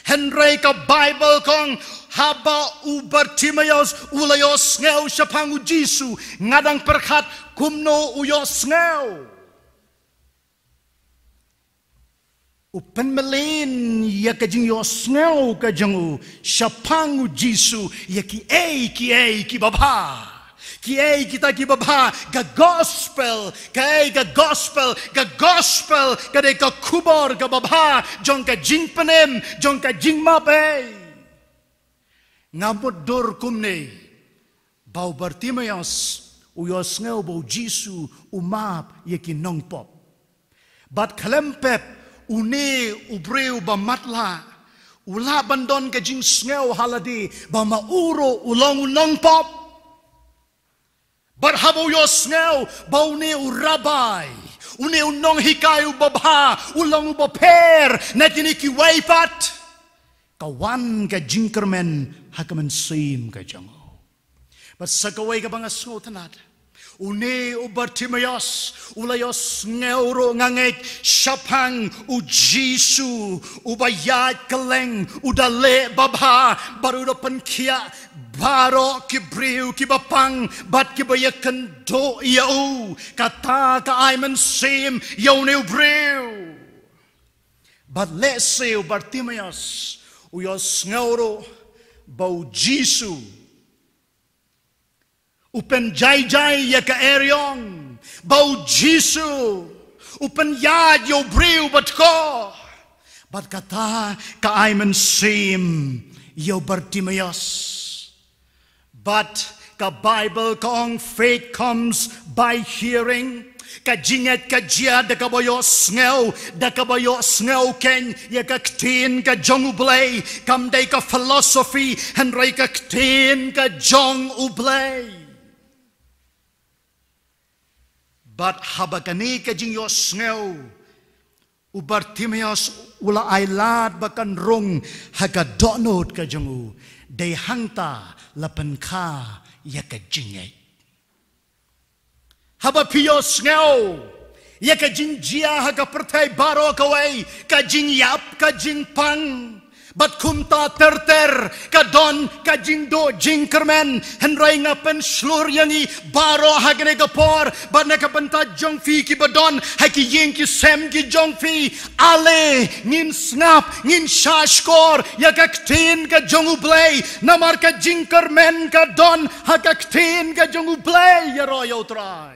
Henry ka Bible kong haba u Bartimaeus ulayos ngeu syapangu Jisu ngadang perkat kumno uyos ngeu Upen melin ya kajing yos ngeu kajang syapangu Jisu ya ki baba kita ki baba ga gospel ga gospel ga de ka kubor ga baba jong ka jing penem jong ka jing mape ngamut dur kumne bau Bartimaeus uyos ngeu bau Jisu umap ya ki nongpop bat kalempep une ubreu bamatla ula bandon ka jing ngeu haladi ba mauro ulong pop but habo yos ngeu ba une urabai une unong hikayu babha ulong baper na kini ki waipat kawan ka jingkermen hakaman sim ka jango but sakaway ka bangas ngo tanad Une u Bartimaeus ulayos ngeuro ngangek syapang u Jisu ubayat keleng udale babha baru depan kia baro kibriu kibapang bat kibayakan do yau kata ka aiman sim yau neu breu but let's say u Bartimaeus uyos ngeuro bau Jisu Upen jai ya ka eryong bau Jisu upen yad yo breu batko bat kata ka aiman sim yo Bartimaeus but ka Bible kong faith comes by hearing ka jinget ka jia da ka boyo sngew ken ya ka ktin ka jong ublay kam day ka philosophy henry ka ktin ka jong ublay But habagani kajing yos ngeu u Bartimaeus ula ailad bakan rong hagadonot kajangu day hangta lapan ka ya kajingay haba pios ngau ya ka jing jia ha ka pertai baro kawai ka jing yap ka jing pang bat kumta terter ka don ka jing do jing kermen henrai ngapen slur yangi baro ha gane ka por bat na ka penta jong fi ki badon ha ki ying ki sem ki jong fi ale ngin snap ngin shashkor ya ka ktin ka jong ublay namar ka jing kermen ka don ha ka ktin ka jong ublay ya royo trai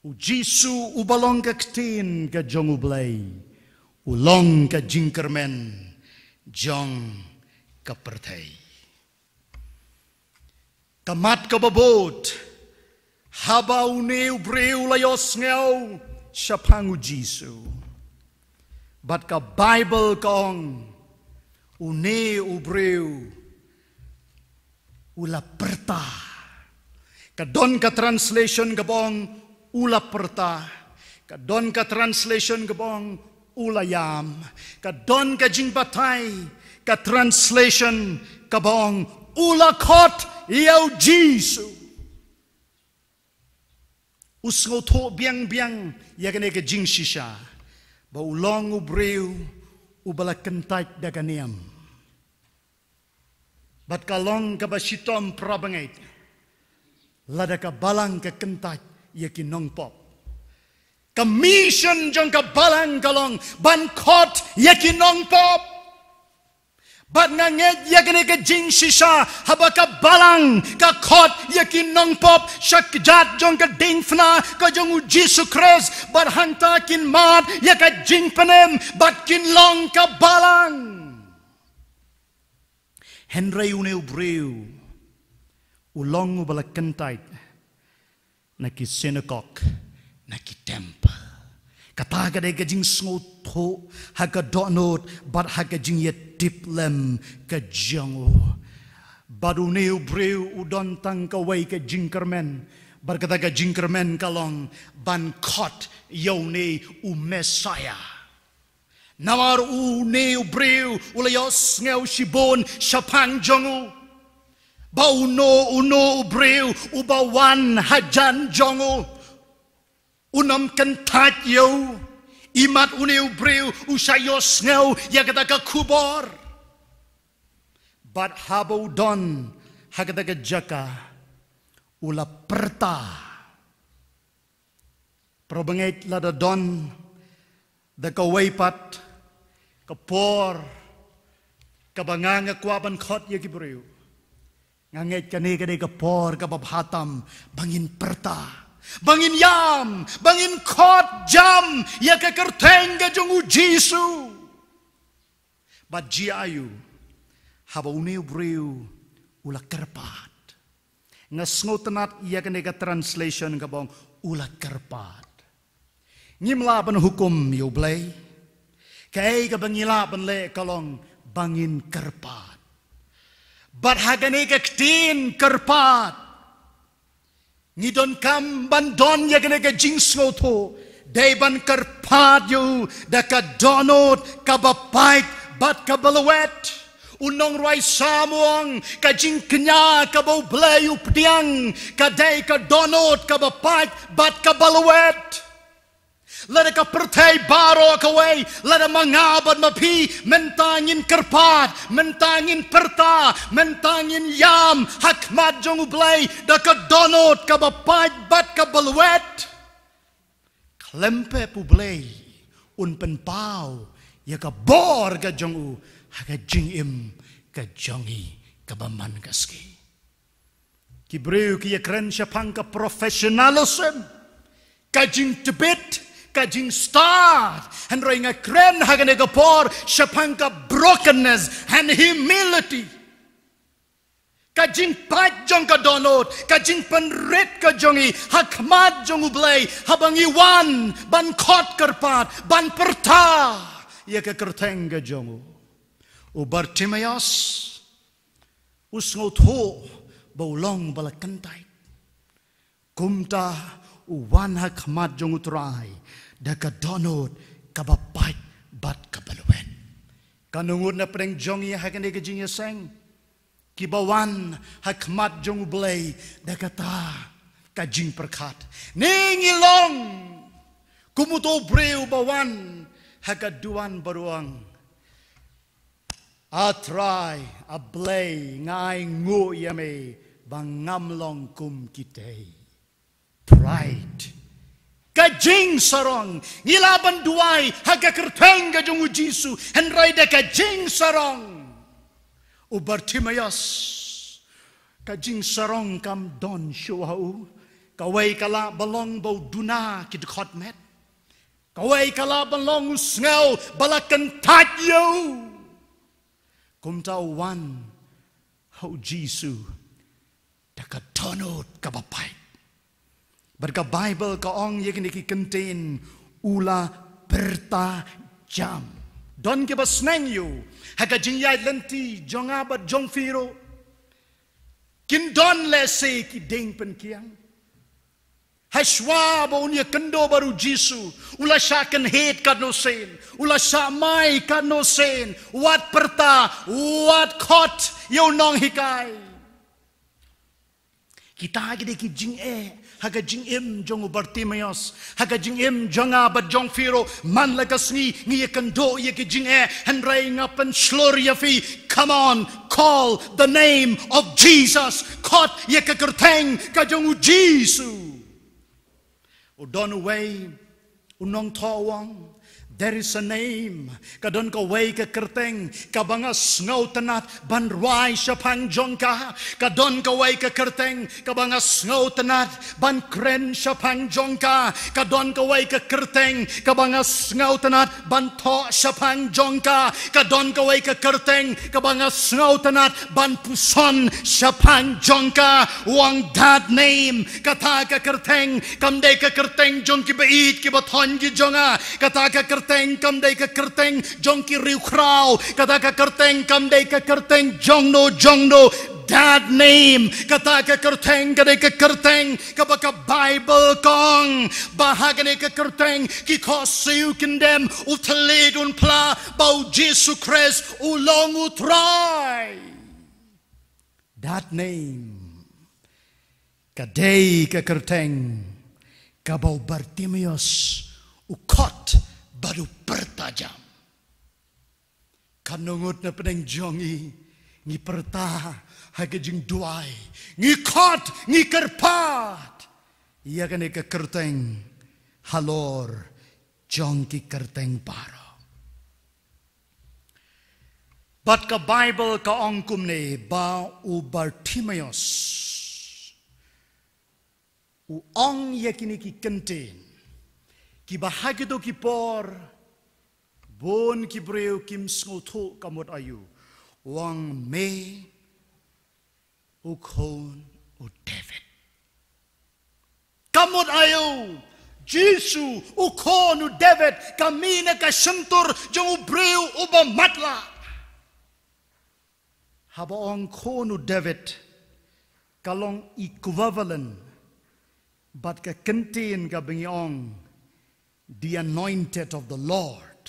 u jisu u balong ka ktin ka jong ublay ulong ka jingkermen jong ka pertai kamat ka babot haba uneu breu layos ngau siapangu jisu bat ka bible kong uneu breu ula perta kadon ka translation kabong ula perta kadon ka translation kabong ulayam kadon ka jing batay ka translation kabong ulakot yaw jisu usngo to biang biang yakane ka jing shisha ba ulong ubreu ubala kentait daganiam bat kalong ka basitom prabangait lada ka balang ka kentait yakin nong pop Commission jong ka balang kalong ban kot yakinong pop bat nganget yakine ka jing shisha haba ka balang ka kot yakinong pop shakjat jong ka dingfna ka jong Jesu Christ bat hanta kin mat yaka jing panem bat kin long ka balang Henry uneu breu ulong ubala kentait na ki synagogue na ki temple kata ka de gajing sngot ho haga donot bat haga jing ye tip lem ka jango baru neu breu udon tang ka wai ka jingkermen bar kata ka jingkermen kalong ban kot yone u mesaya nawar u neu breu ulayos ngau shibon shapang jango ba uno breu ubawan hajan jango unam kentat yo imat uneu breu usayos ngau ya kata ka kubor bat habau don hakata ka jaka ula perta probengait lada don da kawaipat kapor kabanganga kwaban khot ya ki breu ngangait kane kade kapor kababhatam bangin perta bangin yam, bangin kot jam, ya kekerteng ke jongu Jisu. Bat jiayu, haba uneu breu ula kerpat. Ngasngotenat ya kenega translation kabong ula kerpat. Ngimlaban hukum yo blay, kay kabangilaban le kalong bangin kerpat. Bat haganega ktin kerpat. Ngidon kam bandon ya kene ka jingslo to day ban kerpat yu da ka donot ka bapait bat ka balawet unong roi samuang ka jing kenya ka bau blayu pdiang ka day ka donot ka bapait bat ka balawet lada ka pertai baro kawai lada mangabad mapi mentangin kerpat mentangin perta mentangin yam hakmat jong ublay da ka donot ka bapaj bat ka balwet klempe publay un penpau ya ka bor ka jong u ha ka jing im ka jongi ka baman kaski kibreu ki yakren syapang ka professionalism ka jing tebet kajing start and ring a kren hagane gapor shapanga brokenness and humility kajing pat jong ka donot kajing penret ka jongi hakmat jong ublay habang iwan ban kot kerpat ban perta ya ka kerteng ka jongu u Bartimaeus usngot ho baulong balakantai kumta uwan hakmat jong utrai daga donot kabapait bat kabalwen kanungun na preng jongi hakane ka jinya seng kibawan hakmat jong ublay dakata kajing perkat ningilong kumuto breu bawan hagaduan baruang atray ablay ngai ngo yame bangamlong kum kitay pride kajing sarong ngilaban duay hagakerteng kajong ujisu henray da kajing sarong Bartimaeus kajing sarong kam don shuau kawai kala balong bau duna kidkhot met kawai kala balong usngau balakan tatyo kum tau wan hau jisu dakatonot kabapai berka Bible ka ong yakini ki contain ula bertajam don ke basneng you haka jingyay lenti jonga bat jong firo kin don lese ki ding pen kiang hashwa ba unya kendo baru jisu ula syakan het kano sen ula syamai kano sen wat perta wat kot yo nong hikai kita gede ki jing haga jing im jong Bartimaeus haga jing im jonga bat jong firo man lagas ni kendo ye ki jing henray ngapan slur ya fi come on call the name of Jesus kot ye ka kerteng ka jong jisu udon away unong tawang there is a name kadon ka way ka kerteng kabangas ngau tenat ban ruai syapang jongka kadon ka way ka kerteng kabangas ngau tenat ban kren syapang jongka kadon ka way ka kerteng kabangas ngau tenat ban tho syapang jongka kadon ka way ka kerteng kabangas ngau tenat ban puson syapang jongka wang that name kata ka kerteng kamde ka kerteng jongki bait ki bathon ki jonga kata ka kerteng kam day ka kerteng jong ki riu kraw kata ka kerteng kam day ka kerteng jong no that name kata ka kerteng ka day ka kerteng ka baka Bible kong bahagane ka kerteng ki kosiu kindem utalid un pla bau Jesus Christ ulong utray that name ka day ka kerteng ka bau Bartimaeus ukot baru bertajam kanungut na peneng jongi ngi perta hagajing duai ngi kot ngi kerpat iya kan ke kerteng halor jongki kerteng paro bat ka Bible ka ongkum ne ba u Bartimaeus u ong yakini ki contain ki bahagi to ki por bon ki breu kim snotho kamot ayu wang me ukon u David kamot ayu Jesu ukon u David kamina ka sentur jong breu uba matla haba ong kon u David kalong equivalent but ka contain ka bengiong the anointed of the Lord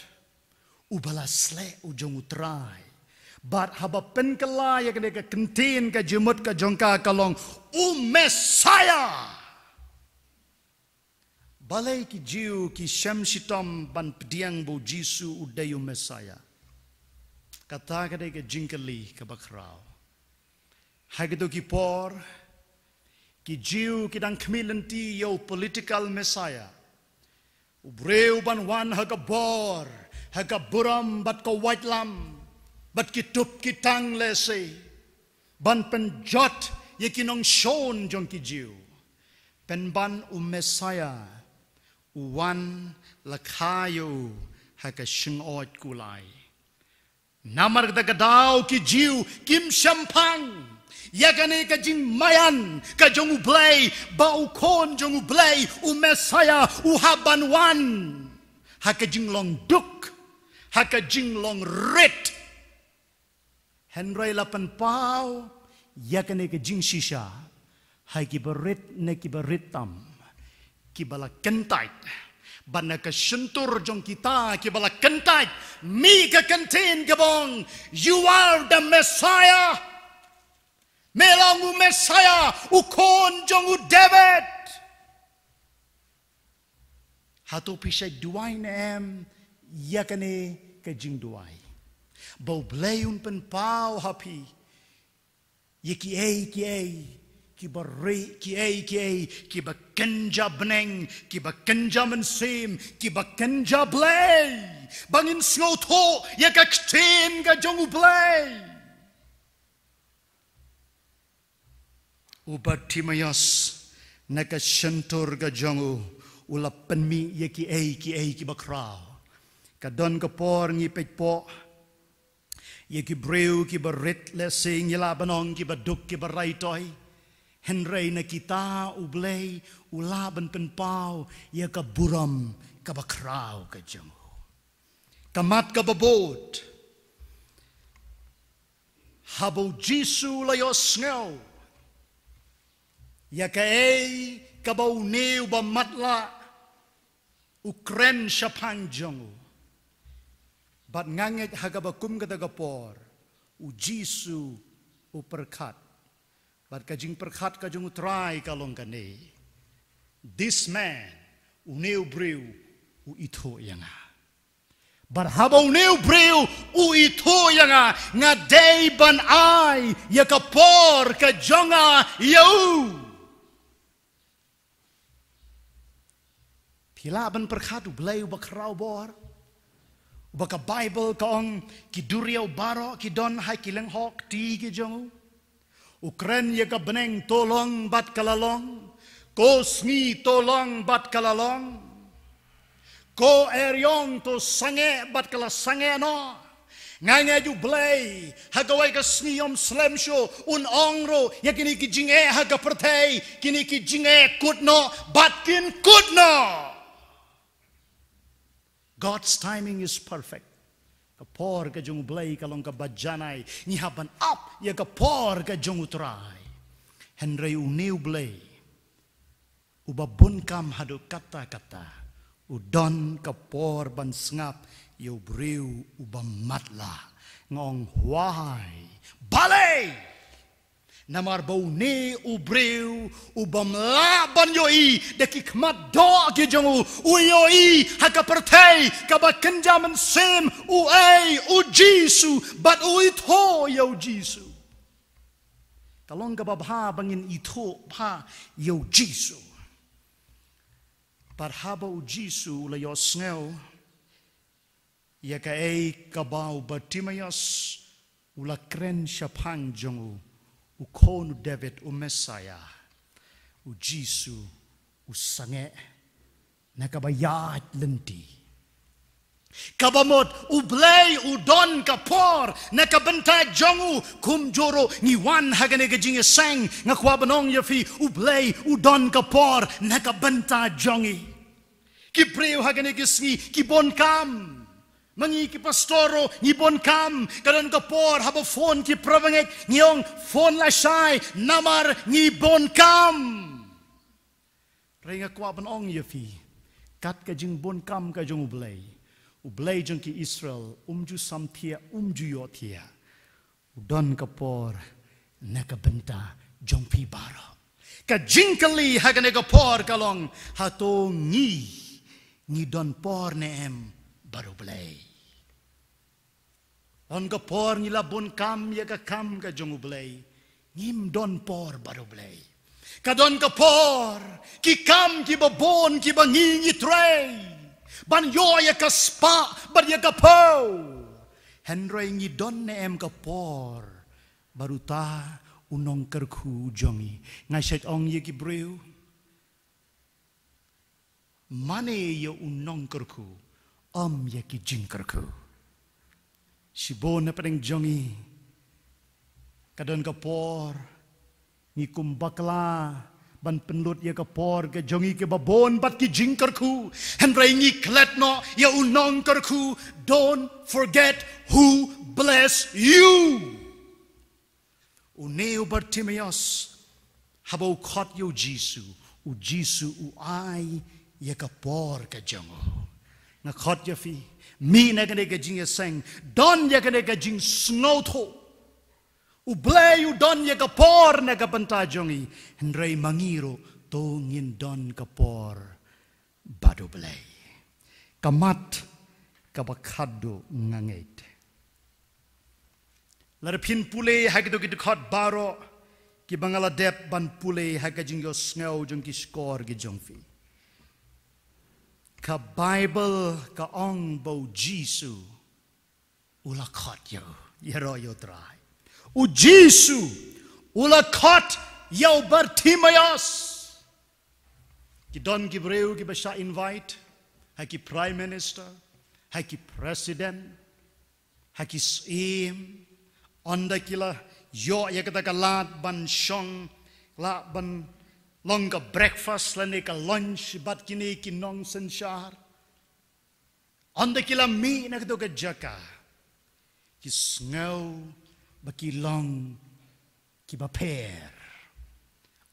ubalasle ujong utray but haba penkala ya ka contain ka jemut ka jongka kalong Messiah balay ki jiu ki shamsitom ban pediang bo Jisu udayu Messiah kata ka ka jingkali ka bakraw hagito ki por ki jiu ki dang kmilanti yo political Messiah ubreu ban wan haga bor haga buram bat ko white lam bat kitup kitang lese ban penjot yekinong shon jong ki jiu pen ban Messiah uwan lakhayo haga shingot kulai namar da gadao ki jiu kim shampang yakane ka jing mayan ka jong ublay ba ukon jong ublay Messiah uhaban wan haka jing long duk haka jing long ret henry lapan pau yakane ka jing shisha hai ki berit ne ki beritam ki bala kentait bana ka sentur jong kita ki bala kentait mi ka contain gabong you are the Messiah Melang Messiah ukon jong David. Hatu pisay duay na yakane kajing duay. Bau blayun penpau hapi. Ki beri ki bekenja beneng ki bekenja mensim ki bekenja blay bangin sloto ya ka kten ga jongu blay ubat timayas naka shentur ga jongu ula penmi ya ki bakrao kadon ka por ngi pekpo ya ki breu ki berit lesing yala banong ki baduk ki beraitoi Henry na kita ublay ulaban penpau ya ka buram ka bakraw ka jango. Kamat ka babot. Habo Jisu layo sngaw. Ya ka ka bauneu ba matla ukren syapang jango. Bat nganget hagabakum katagapor u Jisu uperkat. But kajing perkat kajing utray kalong kane. This man uneu breu u ito yanga. But haba uneu breu u ito yanga nga day ban ay yakapor kajonga yau. Pila ban perkat u blay u bakraw bor. Baka Bible kaong kiduriaw baro kidon hay kilang hok ti kijongu. Ukren ya ka beneng tolong bat kalalong, ko sngi tolong bat kalalong, ko eryong to sange bat kalasange no, nganga ju blay, hagawai ka sngi om slam show, un ongro, ya kini ki jinge haga pertay, kini ki jinge kutno, batkin kutno. God's timing is perfect. Kapor ka jung blay kalong ka bajanay ni haban up ya kapor ka jung utray Henry uneu blay ubabun kam hadu kata udon kapor ban sngap yo breu ubamatla ngong huay balay namar bau ne ubreu ubamla ban yoi dekik maddo ki jongu uyoi hakapertei kabakenja mensem u Jisu bat uitho yo Jisu kalong kababha bangin ito pa yo Jisu parhaba u Jisu layo sngaw ya ka kabau Bartimayas ulakren syapang jongu ukonu David u Messiah u Jisu u sange nakabayat lenti kabamot u blay u don kapor nakabenta jongu kumjoro ngiwan hagane gajinge sang ngakwabanong yafi u blay u don kapor nakabenta jongi kipreu hagane gisngi kibon kam mangi ki pastoro ngibon kam karon kapor habo phone ki pravangek nyong phone la sai namar ngibon kam renga kwa ban ong yafi kat ka jing bon kam ka jong ublay jong ki Israel umju samthia umju yothia udon kapor nakabenta jong pi baro ka jingkali hagane kapor kalong hato ngi don por neem baru blay on kapor nila bon kam ya ka kam ka jong blay ngim don por baru blay ka don kapor ki kam ki babon ki bangi ngi tray ban yo ya ka spa bar ya ka po henry ngi don ne em kapor baru ta unong kerku jongi ngai set ong ye ki breu mane yo unong kerku ya ki jing kerku Sibon na parang jongi kadon kapor ni kumbakla ban penlut ya kapor ke jongi ke babon bat ki jingkarku henry ni kletno ya unong karku don't forget who bless you uneu Bartimayas habau khot yo Jisu u ai ya kapor ke jongo na khot ya fi mi na kane ka jing sang don ya kane ka jing snow tho Ublay udon ya kapor na kabanta jongi. Henry mangiro tongin don kapor bado blay. Kamat kabakado ngangit. Larapin pule hagdo kidukot baro ki bangala dep ban pule hagajing yo sngaw jong ki skor ki jongfi. Ka Bible ka ong bo Jisu ulakot yo yero yo try. U Jisu ulakot yo Bartimaeus. Ki don ki breu ki basha invite haki prime minister haki president haki im onda kila yo ya kata kalat ban shong la ban long ka breakfast la ne ka lunch bat kini kinong senshar onda kila mi na kito ka jaka ki sngaw baki long ki baper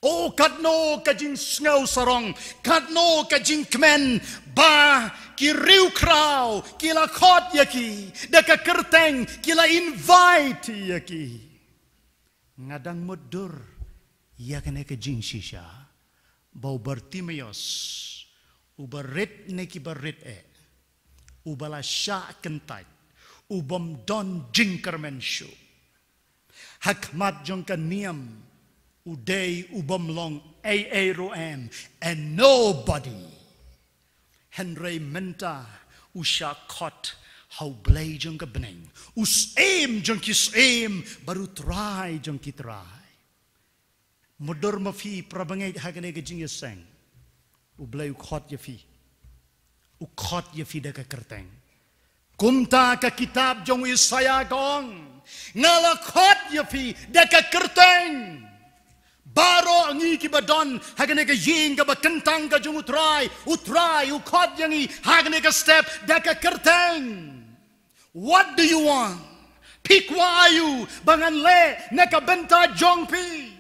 o kadno ka jing sngaw sarong kadno ka jing kmen ba ki riu kraw kila khot yaki daka kerteng kila invite yaki ngadang mudur yakane ka jing shisha bau Bartimaeus ubarit ne ki barit ubala sha kentai ubam don jingkermen shu hakmat jong kaniam uday ubam long roam and nobody Henry menta usha kot how blay jong ka beneng us aim jong kis aim baru try jong ki try mudur mafi prabangai hagane ka jing yaseng ublay ukot yafi ukot yafi da ka kerteng kumta ka kitab jong Isaya gong ngalakot yafi da ka kerteng baro angi ki badon hagane ka ying ka bakentang ka jung utray ukot yangi hagane ka step da ka kerteng. What do you want? Pick wayu bangan le neka benta jongpi.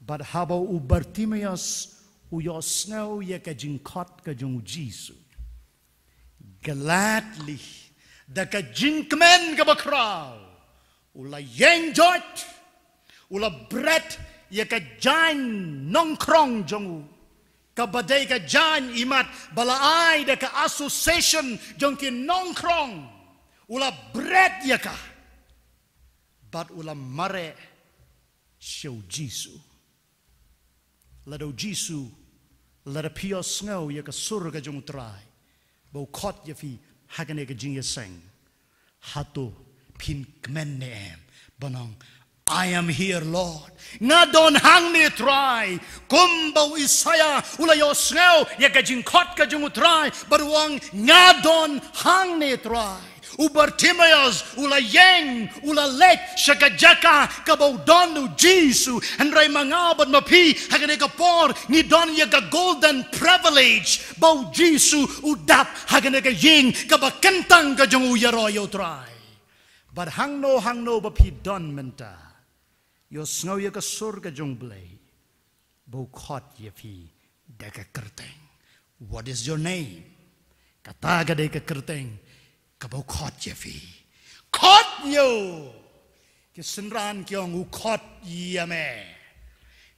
But habo u Bartimaeus u yo snow ya ka jingkot ka jung Jisu. Gladly da ka jinkmen ka bakraw ula yeng jot ula bret ya ka jan nongkrong jongu kabadai ka jan imat balaai da ka association jongki nongkrong ula bret ya ka but ula mare show Jisu lado Jisu lada pio snow ya ka surga jong trai bau kot ya fi hagane ka jing ya seng hato pin kmenem banong I am here, Lord. Nga don hang ni try. Kumbaw Isaya ulayo snow ya kajing kot kajing utray. Baruang nga don hang ni try. U Bartimaeus ulayeng ulalek syakajaka kabaw don u Jisu andray mangabad mapi hagane kapor ni don ya ka golden privilege baw Jisu udap hagane ka ying kabakentang kajing uyaroyo try. But hang no bapi don menta. Yo snow ya ka surga jong blay. Bau kot ya fi deka kerteng. What is your name? Kataga deka kerteng. Kabau kot ya fi. Kot yo. Kesenran kiong u kot ya me.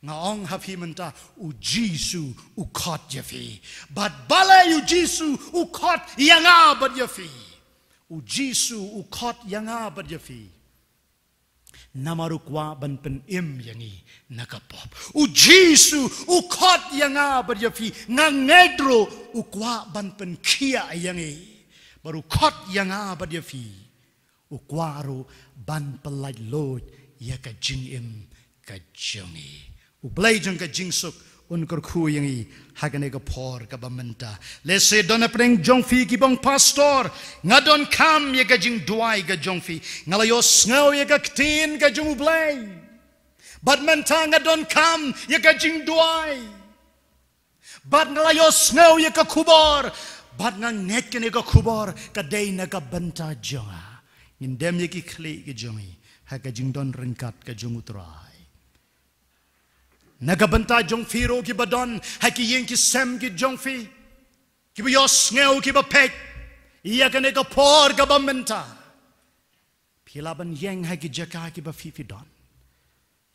Ngaong hafi menta u Jisu u kot ya fi. But balay u Jisu u kot yang abad ya fi. U Jisu u kot yang abad ya fi. Namarukwa ban pen im yangi nakapop. U Jisu u kot yang abad ya fi. Ngangedro u kwa ban pen kia yangi. Baru kot yang abad ya fi. U kwaro ban pelaj lod ya ka jing im ka jongi. U blay jong ka jing suk unkor ku yangi hagane ka por ka bamenta. Lese don apreng jong fi ki bong pastor ngadon kam ya ka jing duai ka jong fi ngalayos ngaw ya ka ktin ka jong blay. Bad menta ngadon kam ya ka jing duai. Bad ngalayos ngaw ya ka kubor. Bad nga net ka ka kubor kaday na ka banta jonga. Ngindem ya ki kli ka jongi haka jing don ringkat ka jong utray. Nagabanta jong firo ki badon haki yen ki sem ki jong fi ki bios ngeu ki bapet iya ka nega por ka bamenta Pilaban yang hagi jaka ki ba fifidon.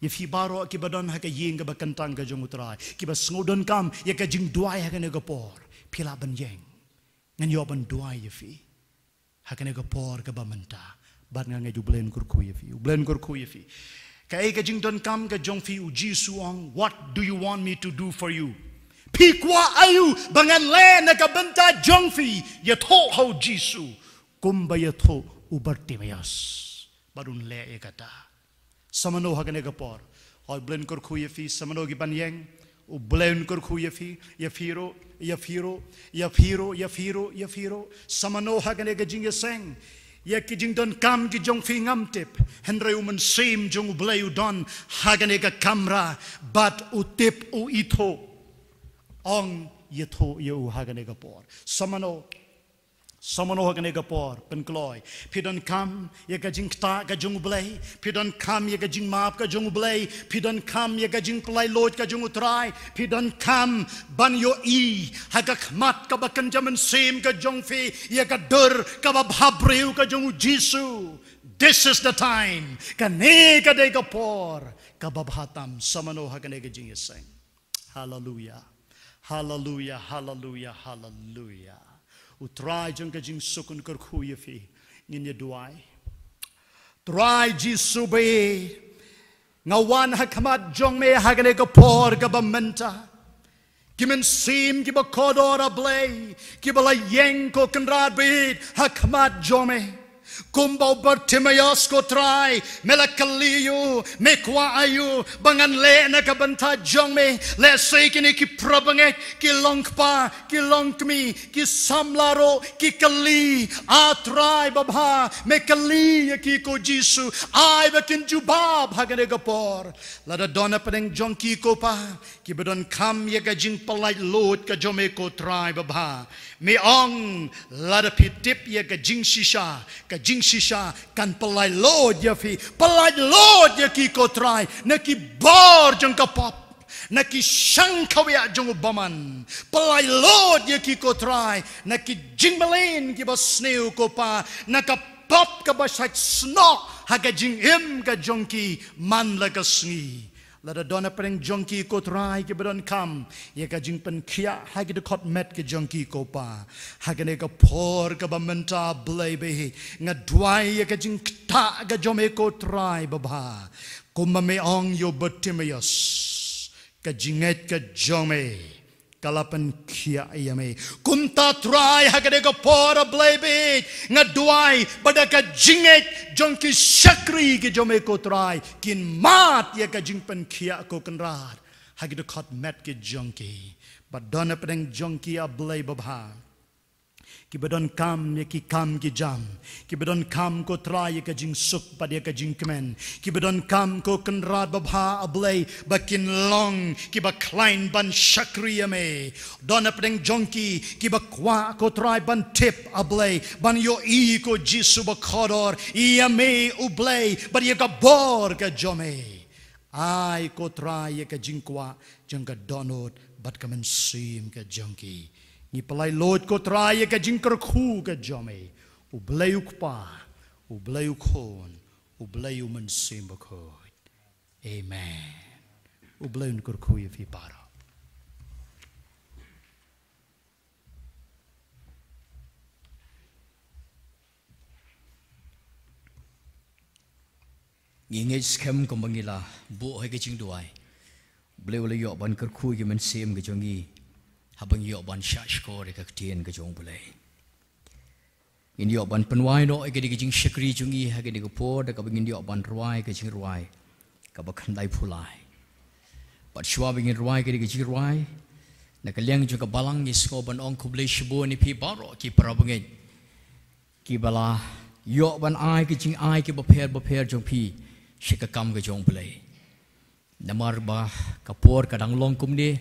Ye fi baro ki badon ha ka ying ka bakantang ka jong utrai ki ba sngodon kam ye ka jing duai ha ka ne ka por pila ban yeng ngan yo ban duai ye fi ha ka ne ka por ka ba menta bat nga ngai jublen kur khu ye fi ublen kur khu ye fi ka e ka jing don kam ka jong fi u ji suang what do you want me to do for you pi kwa ayu bangan le na ka benta jong fi ye tho ho jisu kum ba ye tho ubartimayas barun le e kata Samano hagane gapor, oi blen kor khu yefi samano gi ban yeng, u blen kor khu yefi, yafiro, samano hagane ga jing yeseng, ye ki jing don kam gi jong fi ngam tip, henre uman sim jong u blay u don hagane ga kamra, bat u tip u ito, ong yeto ye u hagane gapor, Samano hagane gapor penkloy pidon kam ye gajing kta gajung blay pidon kam ye gajing map gajung blay pidon kam ye gajing play load gajung utrai pidon kam ban yo I hagak mat ka bakan jaman sim gajung fi ye gadur ka babhabreu gajung jisu this is the time kane ka de gapor ka babhatam samano hagane gajing yeseng hallelujah hallelujah hallelujah hallelujah Utrai jang kajing sukun kar khuye fi ngin ye duai trai ji sube ngawan hakamat jong me hagane ka por ka bamenta kimen sim ki ba kodora blay ki ba la yeng ko kanrad bit hakamat jome kumbau Bartimayas ko try melakaliyo mekwa ayu bangan le na kabanta jong me le say kini ki prabanget ki longpa ki longkmi ki samlaro ki kali atrai babha mekali ki ko jisu ai bakin jubab hagane gapor lada dona pedeng jong ki ko pa ki bedon kam ye ga jing palai lot ka jome ko try babha me ong lada pitip ye ga jing shisha ka jing shisha kan palai lod ya fi palai lod ya ki ko try na ki bar jong ka pop na ki shang kawya jong baman palai lod ya ki ko try na ki jing malin ki ba sneu ko pa na ka pop ka ba sat sno ha ga jing im ka jong ki man la ka sngi Lada dona pereng jongki ko try ke bedon kam ye ka jing pen kia ha ke de kot met ke jongki ko pa ha ke ne ka por ka bamenta blay be nga dwai ye ka jing ta ga jome ko try baba kuma me ong yo Bartimayas ka jinget ka jome kalapan kia ayame kumta try ha ke de ka por blay be nga dwai bada ka jinget jongki shakri ke jome ko try kin mat ye ka jingpen kia ko kanrad hagi de khot met ke jongki but dona pedeng jongki a blay babha ki bedon kam ye ki kam ki jam ki bedon kam ko try ye ka jing suk pad ye ka jing kemen ki bedon kam ko kanrad babha a blay bakin long ki ba klein ban shakri me dona pedeng jongki ki ba kwa ko try ban tip a blay ban yo I ko jisu ba khodor I me u blay but ye ka bor ka jome ai ko try ye ka jing kwa jang ka donot bat ka men sim ka jongki ni palai lod ko try ye ka jing kar khu ka jome u blay u pa u blay u khon u blay u men sim ba khot amen u blay un kar khu ye fi para Ngingay scam ko mangila bu hay kaching duay blay wala yo ban kar khu ye men sim ka jongi habang yo ban shash ko re ka tien ka jong bulay in yo ban panwai no ay kadi kaching shakri jongi ha kadi ko por da ka bangin yo ban ruai ka ching ruai ka ba khandai phulai pat shwa bangin ruai kadi kaching ruai na kalyang jo ka balang is ko ban ong kublay shibo ni pi baro ki parabangin ki bala yo ban ai kaching ai ki ba pher jong pi shikakam ka jong bulay namar ba kapor kadang long kum ni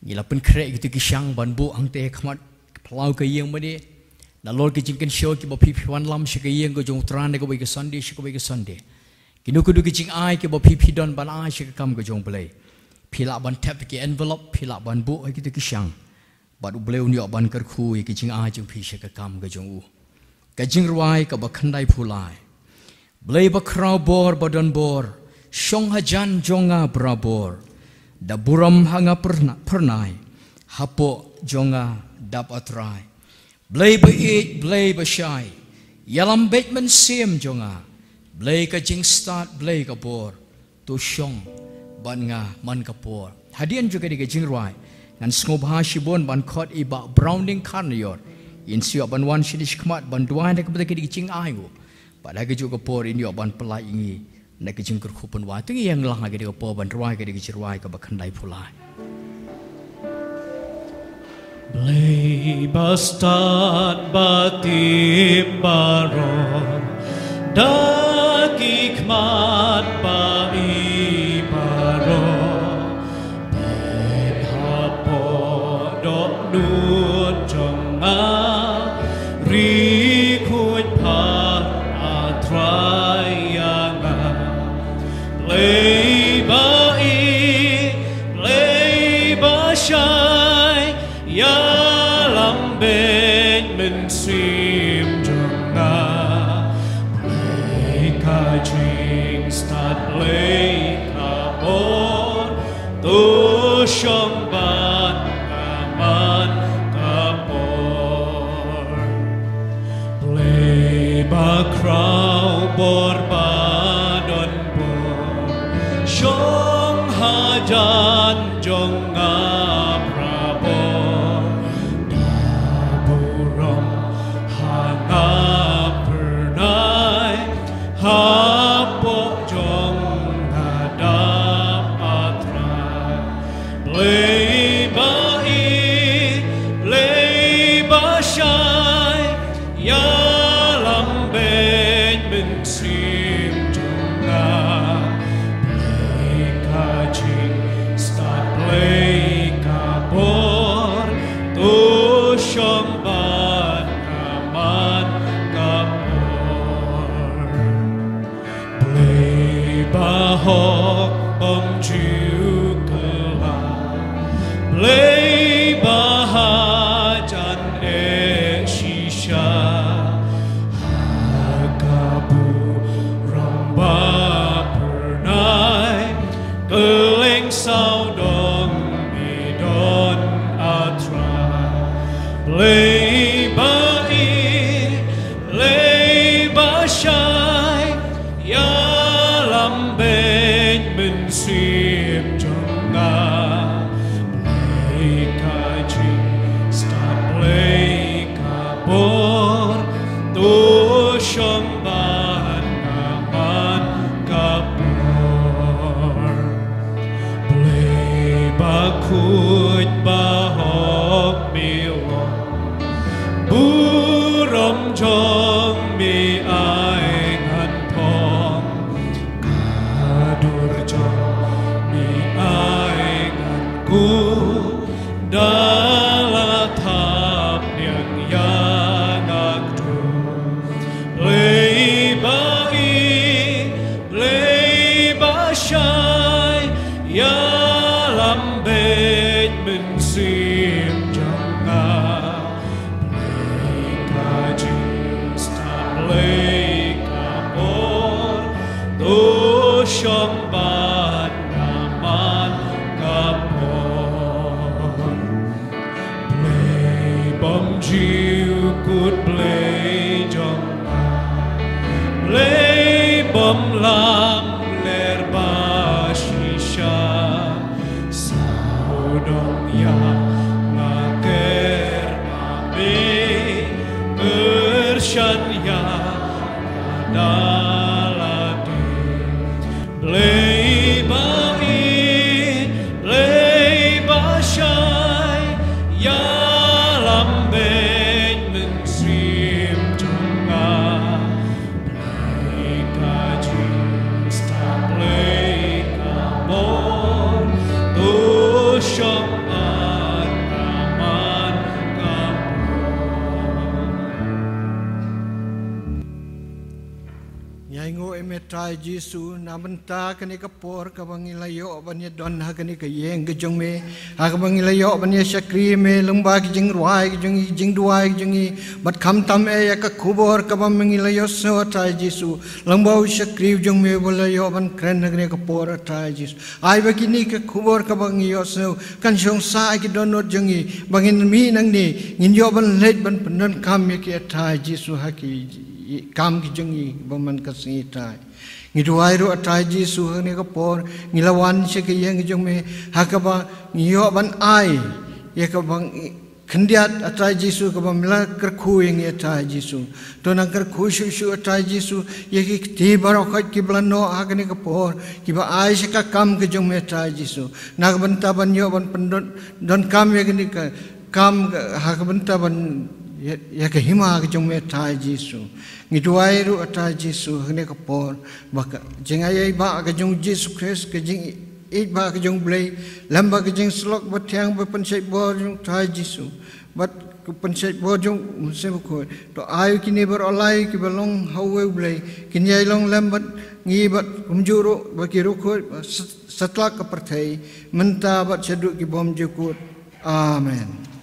ngila pen krek gitu kisang ban bu ang te khamat plau ka yeng ma ni na lor ki jing kan show ki ba pi wan lam shika yeng ko jong tran ne ko ba ka sunday kinu kudu ki jing ai ki ba pi don ban ai shikakam ka jong bulay phila ban tap ki envelope phila ban bu ai gitu kisang ba du bulay ni ban kar khu ki jing ai jong pi shikakam ka jong u ka jing ruai ka ba khandai phulai Blay ba kraw bor badon bor, syong hajan jonga brabor, da buram hanga pernai, hapo jonga dap atrai. Blay ba eat, blay ba shy, yalam betman sim jonga, blay ka jing start, blay ka bor, tu syong ban nga man kapor. Hadian juga di jing rai, ngan sngobha shibon ban khot iba browning karnior, in siok ban wan shidish kmat ban duan da kepada di jing ayu. Pada keju kapor ini ban pelai ingi, nak kejing kerkupan watu yang lang lagi di kapor ban ruai ke di kecirwai ke bakandai pulai. Blay bastat batim baron, daki kmat bai baron, ben hapo dok nur jonga, rikuit par atrayanga, blay bai, blay bashay, ya lambet mensim jonga, blay kajing start blay kapor, tu syong ban aman kapor, blay bakraw bor badon bor, syong hajan jonga hapo jong hadap atrai, blay bai, blay bashay, ya lambet mensim jonga, blay kajing start blay kapor, tu syong ban aman bahok om jiu kelam, blay bahajan shisha, hagabu ramba pernai, keleng saudong bidon atrai, blay bai, blay bashay, ya lambet mensim jonga, blay kajing start blay kapor, tu syong ban aman kapor, blay bakut bahok milong, buram jong mi ai ngantong, dalatap yang akdu, blay bai, blay bashay, ya lambet mensim jonga, blay kajing start blay kapor, tu syong ban aman kapor, blay bom jiu kut blay jonga, blay bom lam ler bashisha, saudong ya ngaker mabe, bersyan ya dalade, blay bai, blay bashay, ya lambet mensim jonga, blay kajing start blay kapor, tu syong ban aman kapor. Nyai ngo emet trai Jesu na benta kani kapor ka bangilayo banya don ha kani ka yeng ke jong me ha ka bangilayo banya syakri me lengba ki jing ruai ki jing duai ki jing bat kham tam e ya ka khubor ka bangilayo so trai Jesu lengba syakri jong me bolayo ban kren ha kani kapor trai Jesu ai ba kini ka khubor ka bangiyo so kan jong sa ki don not jong bangin mi nang ni ngin yo ban let ban penan kam ye ki trai Jesu ha ki kam ki jengi baman kasih tai ngiduai ru atai Jesu ni kapor ngilawan se ke yang jong me hakaba ngio ban ai ye ka bang khendiat atai Jesu ka bamla kerkhu yang atai Jesu to nang kerkhu su atai Jesu ye ki ti barokat ki blano hakani kapor ki ba ai se ka kam ke jong me atai Jesu nak benta ban yo ban pendon don kam ye ni ka kam hak benta ban ya ke hima ke jong me atai Jesu ngiduai ru atai Jesu hne kapor baka jengayai ba ke jong Jesu Christ ke jing it ba ke jong blai lamba ke jing slok ba thiang ba pensai bo jong atai Jesu bat ku pensai bo jong se ko to ai kini ber olai ki balong hawe blai kinyai long lambat ngi bat kumjuru ba ki ru ko setlak ke perthai menta bat seduk ki bom jukut amen.